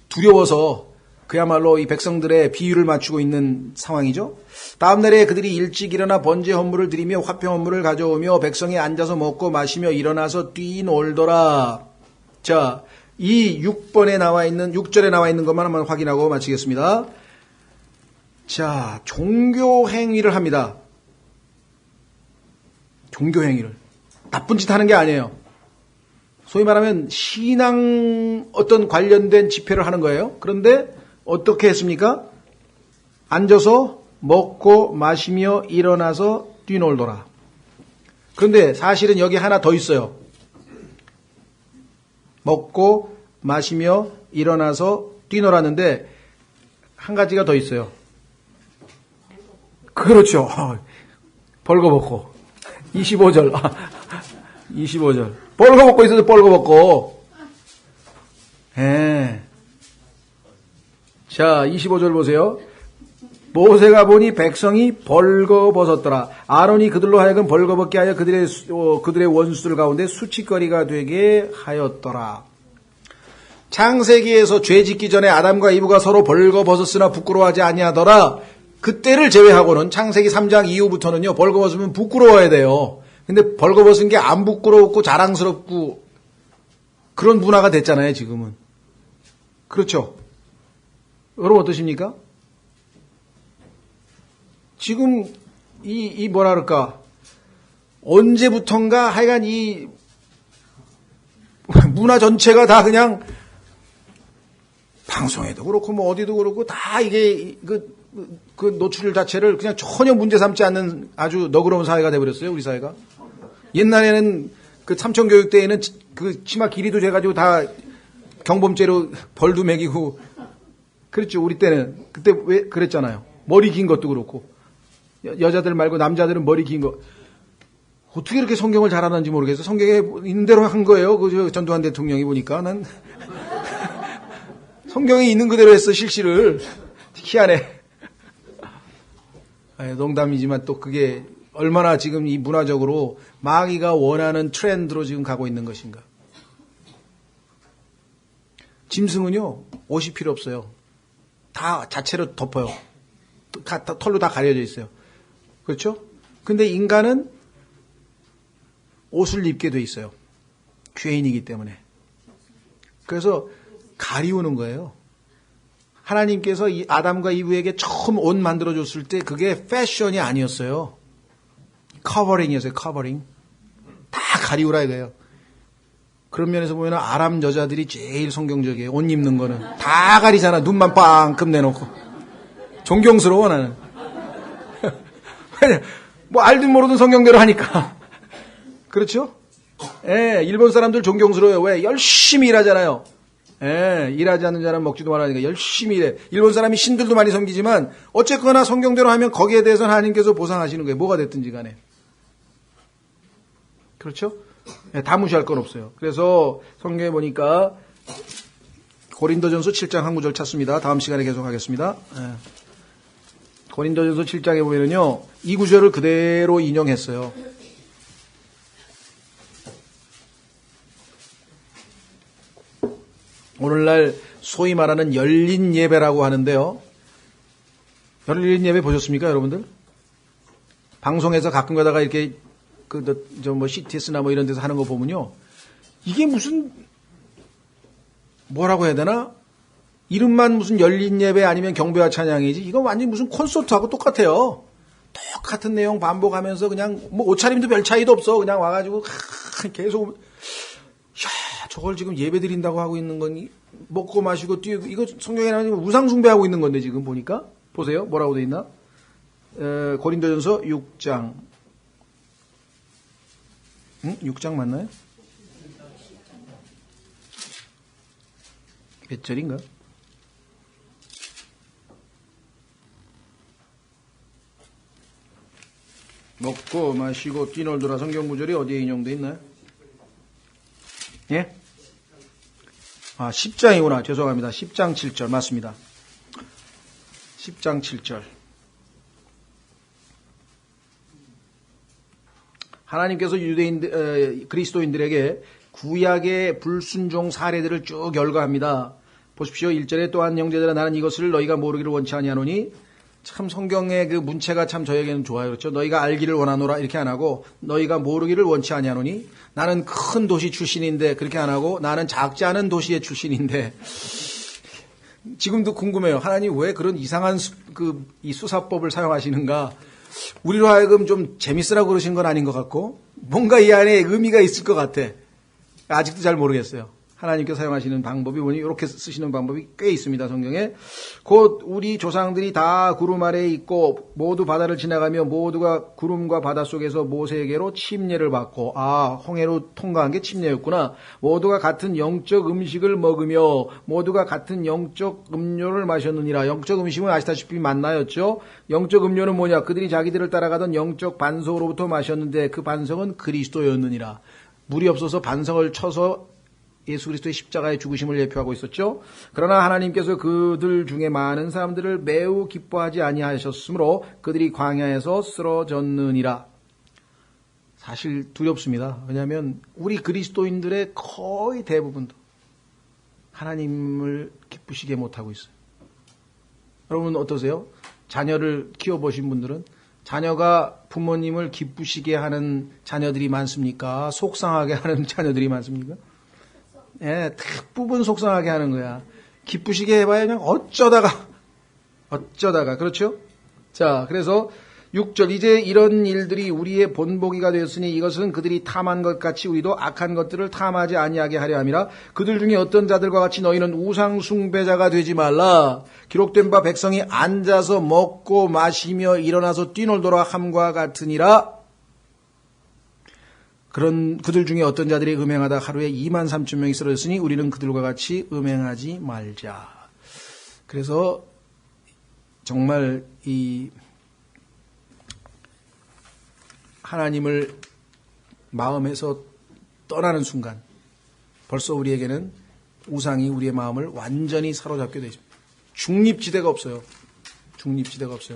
두려워서 그야말로 이 백성들의 비유를 맞추고 있는 상황이죠. 다음 날에 그들이 일찍 일어나 번제 헌물을 드리며 화평 헌물을 가져오며 백성이 앉아서 먹고 마시며 일어나서 뛰놀더라. 자, 이 6절에 나와 있는 것만 한번 확인하고 마치겠습니다. 자, 종교 행위를 합니다. 종교 행위를. 나쁜 짓 하는 게 아니에요. 소위 말하면 신앙 어떤 관련된 집회를 하는 거예요. 그런데 어떻게 했습니까? 앉아서 먹고 마시며 일어나서 뛰놀더라. 그런데 사실은 여기 하나 더 있어요. 먹고 마시며 일어나서 뛰놀았는데 한 가지가 더 있어요. 그렇죠. 벌거벗고 25절 25절 벌거벗고 있어도 벌거벗고 예. 자, 25절 보세요. 모세가 보니 백성이 벌거벗었더라. 아론이 그들로 하여금 벌거벗게 하여 그들의 원수들 가운데 수치거리가 되게 하였더라. 창세기에서 죄 짓기 전에 아담과 이브가 서로 벌거벗었으나 부끄러워하지 아니하더라. 그때를 제외하고는 창세기 3장 이후부터는요, 벌거벗으면 부끄러워야 돼요. 근데 벌거벗은 게 안 부끄럽고 자랑스럽고 그런 문화가 됐잖아요, 지금은. 그렇죠? 여러분 어떠십니까? 지금 이 뭐라 그럴까, 언제부턴가 하여간 이 문화 전체가 다 그냥 방송에도 그렇고 뭐 어디도 그렇고 다 이게 그 노출 자체를 그냥 전혀 문제 삼지 않는 아주 너그러운 사회가 돼버렸어요, 우리 사회가. 옛날에는 그 삼천교육 때에는 그 치마 길이도 재가지고 다 경범죄로 벌도 매기고 그랬죠. 우리 때는 그때 왜 그랬잖아요. 머리 긴 것도 그렇고 여자들 말고 남자들은 머리 긴 거. 어떻게 이렇게 성경을 잘하는지 모르겠어. 성경에 있는 대로 한 거예요. 그 전두환 대통령이 보니까. 난 성경에 있는 그대로 했어, 실시를. 희한해. 농담이지만 또 그게 얼마나 지금 이 문화적으로 마귀가 원하는 트렌드로 지금 가고 있는 것인가. 짐승은요, 옷이 필요 없어요. 다 자체로 덮어요. 털로 다 가려져 있어요. 그렇죠? 근데 인간은 옷을 입게 돼 있어요. 죄인이기 때문에. 그래서 가리우는 거예요. 하나님께서 이 아담과 이브에게 처음 옷 만들어줬을 때 그게 패션이 아니었어요. 커버링이었어요. 커버링. 다 가리우라 이거예요. 그런 면에서 보면 아람 여자들이 제일 성경적이에요. 옷 입는 거는. 다 가리잖아. 눈만 빵끔 내놓고. 존경스러워 나는. 뭐 알든 모르든 성경대로 하니까. 그렇죠? 예, 일본 사람들 존경스러워요. 왜? 열심히 일하잖아요. 예, 일하지 않는 자는 먹지도 말하니까 열심히 일해. 일본 사람이 신들도 많이 섬기지만 어쨌거나 성경대로 하면 거기에 대해서는 하나님께서 보상하시는 거예요. 뭐가 됐든지 간에. 그렇죠? 예, 다 무시할 건 없어요. 그래서 성경에 보니까 고린도전서 7장 한 구절 찾습니다. 다음 시간에 계속하겠습니다. 예. 고린도전서 7장에 보면은요, 이 구절을 그대로 인용했어요. 오늘날 소위 말하는 열린 예배라고 하는데요. 열린 예배 보셨습니까, 여러분들? 방송에서 가끔 가다가 이렇게 뭐 CTS나 뭐 이런 데서 하는 거 보면요, 이게 무슨 뭐라고 해야 되나? 이름만 무슨 열린 예배 아니면 경배와 찬양이지, 이건 완전히 무슨 콘서트하고 똑같아요. 똑같은 내용 반복하면서 그냥 뭐 옷차림도 별 차이도 없어. 그냥 와가지고 계속, 야, 저걸 지금 예배 드린다고 하고 있는 거니? 먹고 마시고 뛰고, 이거 성경에 나오는 우상숭배하고 있는 건데, 지금 보니까. 보세요. 뭐라고 돼 있나? 고린도전서 6장. 6장 맞나요? 몇 절인가? 먹고 마시고 뛰놀더라. 성경 구절이 어디에 인용돼 있나요? 예? 10장이구나. 죄송합니다. 10장 7절. 맞습니다. 10장 7절. 하나님께서 그리스도인들에게 구약의 불순종 사례들을 쭉 열거합니다. 보십시오. 1절에 또한 형제들아 나는 이것을 너희가 모르기를 원치 아니하노니, 참 성경의 그 문체가 참 저에게는 좋아요. 그렇죠? 너희가 알기를 원하노라 이렇게 안 하고, 너희가 모르기를 원치 아니하노니, 나는 큰 도시 출신인데 그렇게 안 하고, 나는 작지 않은 도시의 출신인데. 지금도 궁금해요. 하나님 왜 그런 이상한 이 수사법을 사용하시는가? 우리로 하여금 좀 재밌으라고 그러신 건 아닌 것 같고, 뭔가 이 안에 의미가 있을 것 같아. 아직도 잘 모르겠어요. 하나님께서 사용하시는 방법이 뭐니? 이렇게 쓰시는 방법이 꽤 있습니다, 성경에. 곧 우리 조상들이 다 구름 아래에 있고 모두 바다를 지나가며 모두가 구름과 바다 속에서 모세에게로 침례를 받고, 홍해로 통과한 게 침례였구나. 모두가 같은 영적 음식을 먹으며 모두가 같은 영적 음료를 마셨느니라. 영적 음식은 아시다시피 만나였죠. 영적 음료는 뭐냐? 그들이 자기들을 따라가던 영적 반석으로부터 마셨는데 그 반석은 그리스도였느니라. 물이 없어서 반석을 쳐서 예수 그리스도의 십자가의 죽으심을 예표하고 있었죠. 그러나 하나님께서 그들 중에 많은 사람들을 매우 기뻐하지 아니하셨으므로 그들이 광야에서 쓰러졌느니라. 사실 두렵습니다. 왜냐하면 우리 그리스도인들의 거의 대부분도 하나님을 기쁘시게 못하고 있어요. 여러분 어떠세요? 자녀를 키워보신 분들은 자녀가 부모님을 기쁘시게 하는 자녀들이 많습니까? 속상하게 하는 자녀들이 많습니까? 예, 대부분 속상하게 하는 거야. 기쁘시게 해봐야 그냥 어쩌다가, 그렇죠? 자, 그래서 6절, 이제 이런 일들이 우리의 본보기가 되었으니 이것은 그들이 탐한 것 같이 우리도 악한 것들을 탐하지 아니하게 하려 함이라. 그들 중에 어떤 자들과 같이 너희는 우상 숭배자가 되지 말라. 기록된 바 백성이 앉아서 먹고 마시며 일어나서 뛰놀더라 함과 같으니라. 그런 그들 중에 어떤 자들이 음행하다 하루에 23,000명이 쓰러졌으니 우리는 그들과 같이 음행하지 말자. 그래서 정말 이 하나님을 마음에서 떠나는 순간 벌써 우리에게는 우상이 우리의 마음을 완전히 사로잡게 되어 있습니다. 중립지대가 없어요.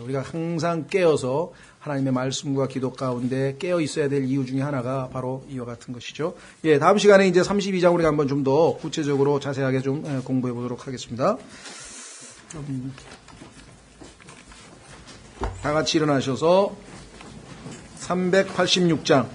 우리가 항상 깨어서 하나님의 말씀과 기도 가운데 깨어 있어야 될 이유 중에 하나가 바로 이와 같은 것이죠. 예, 다음 시간에 이제 32장 우리가 한번 좀 더 구체적으로 자세하게 좀 공부해 보도록 하겠습니다. 다 같이 일어나셔서 386장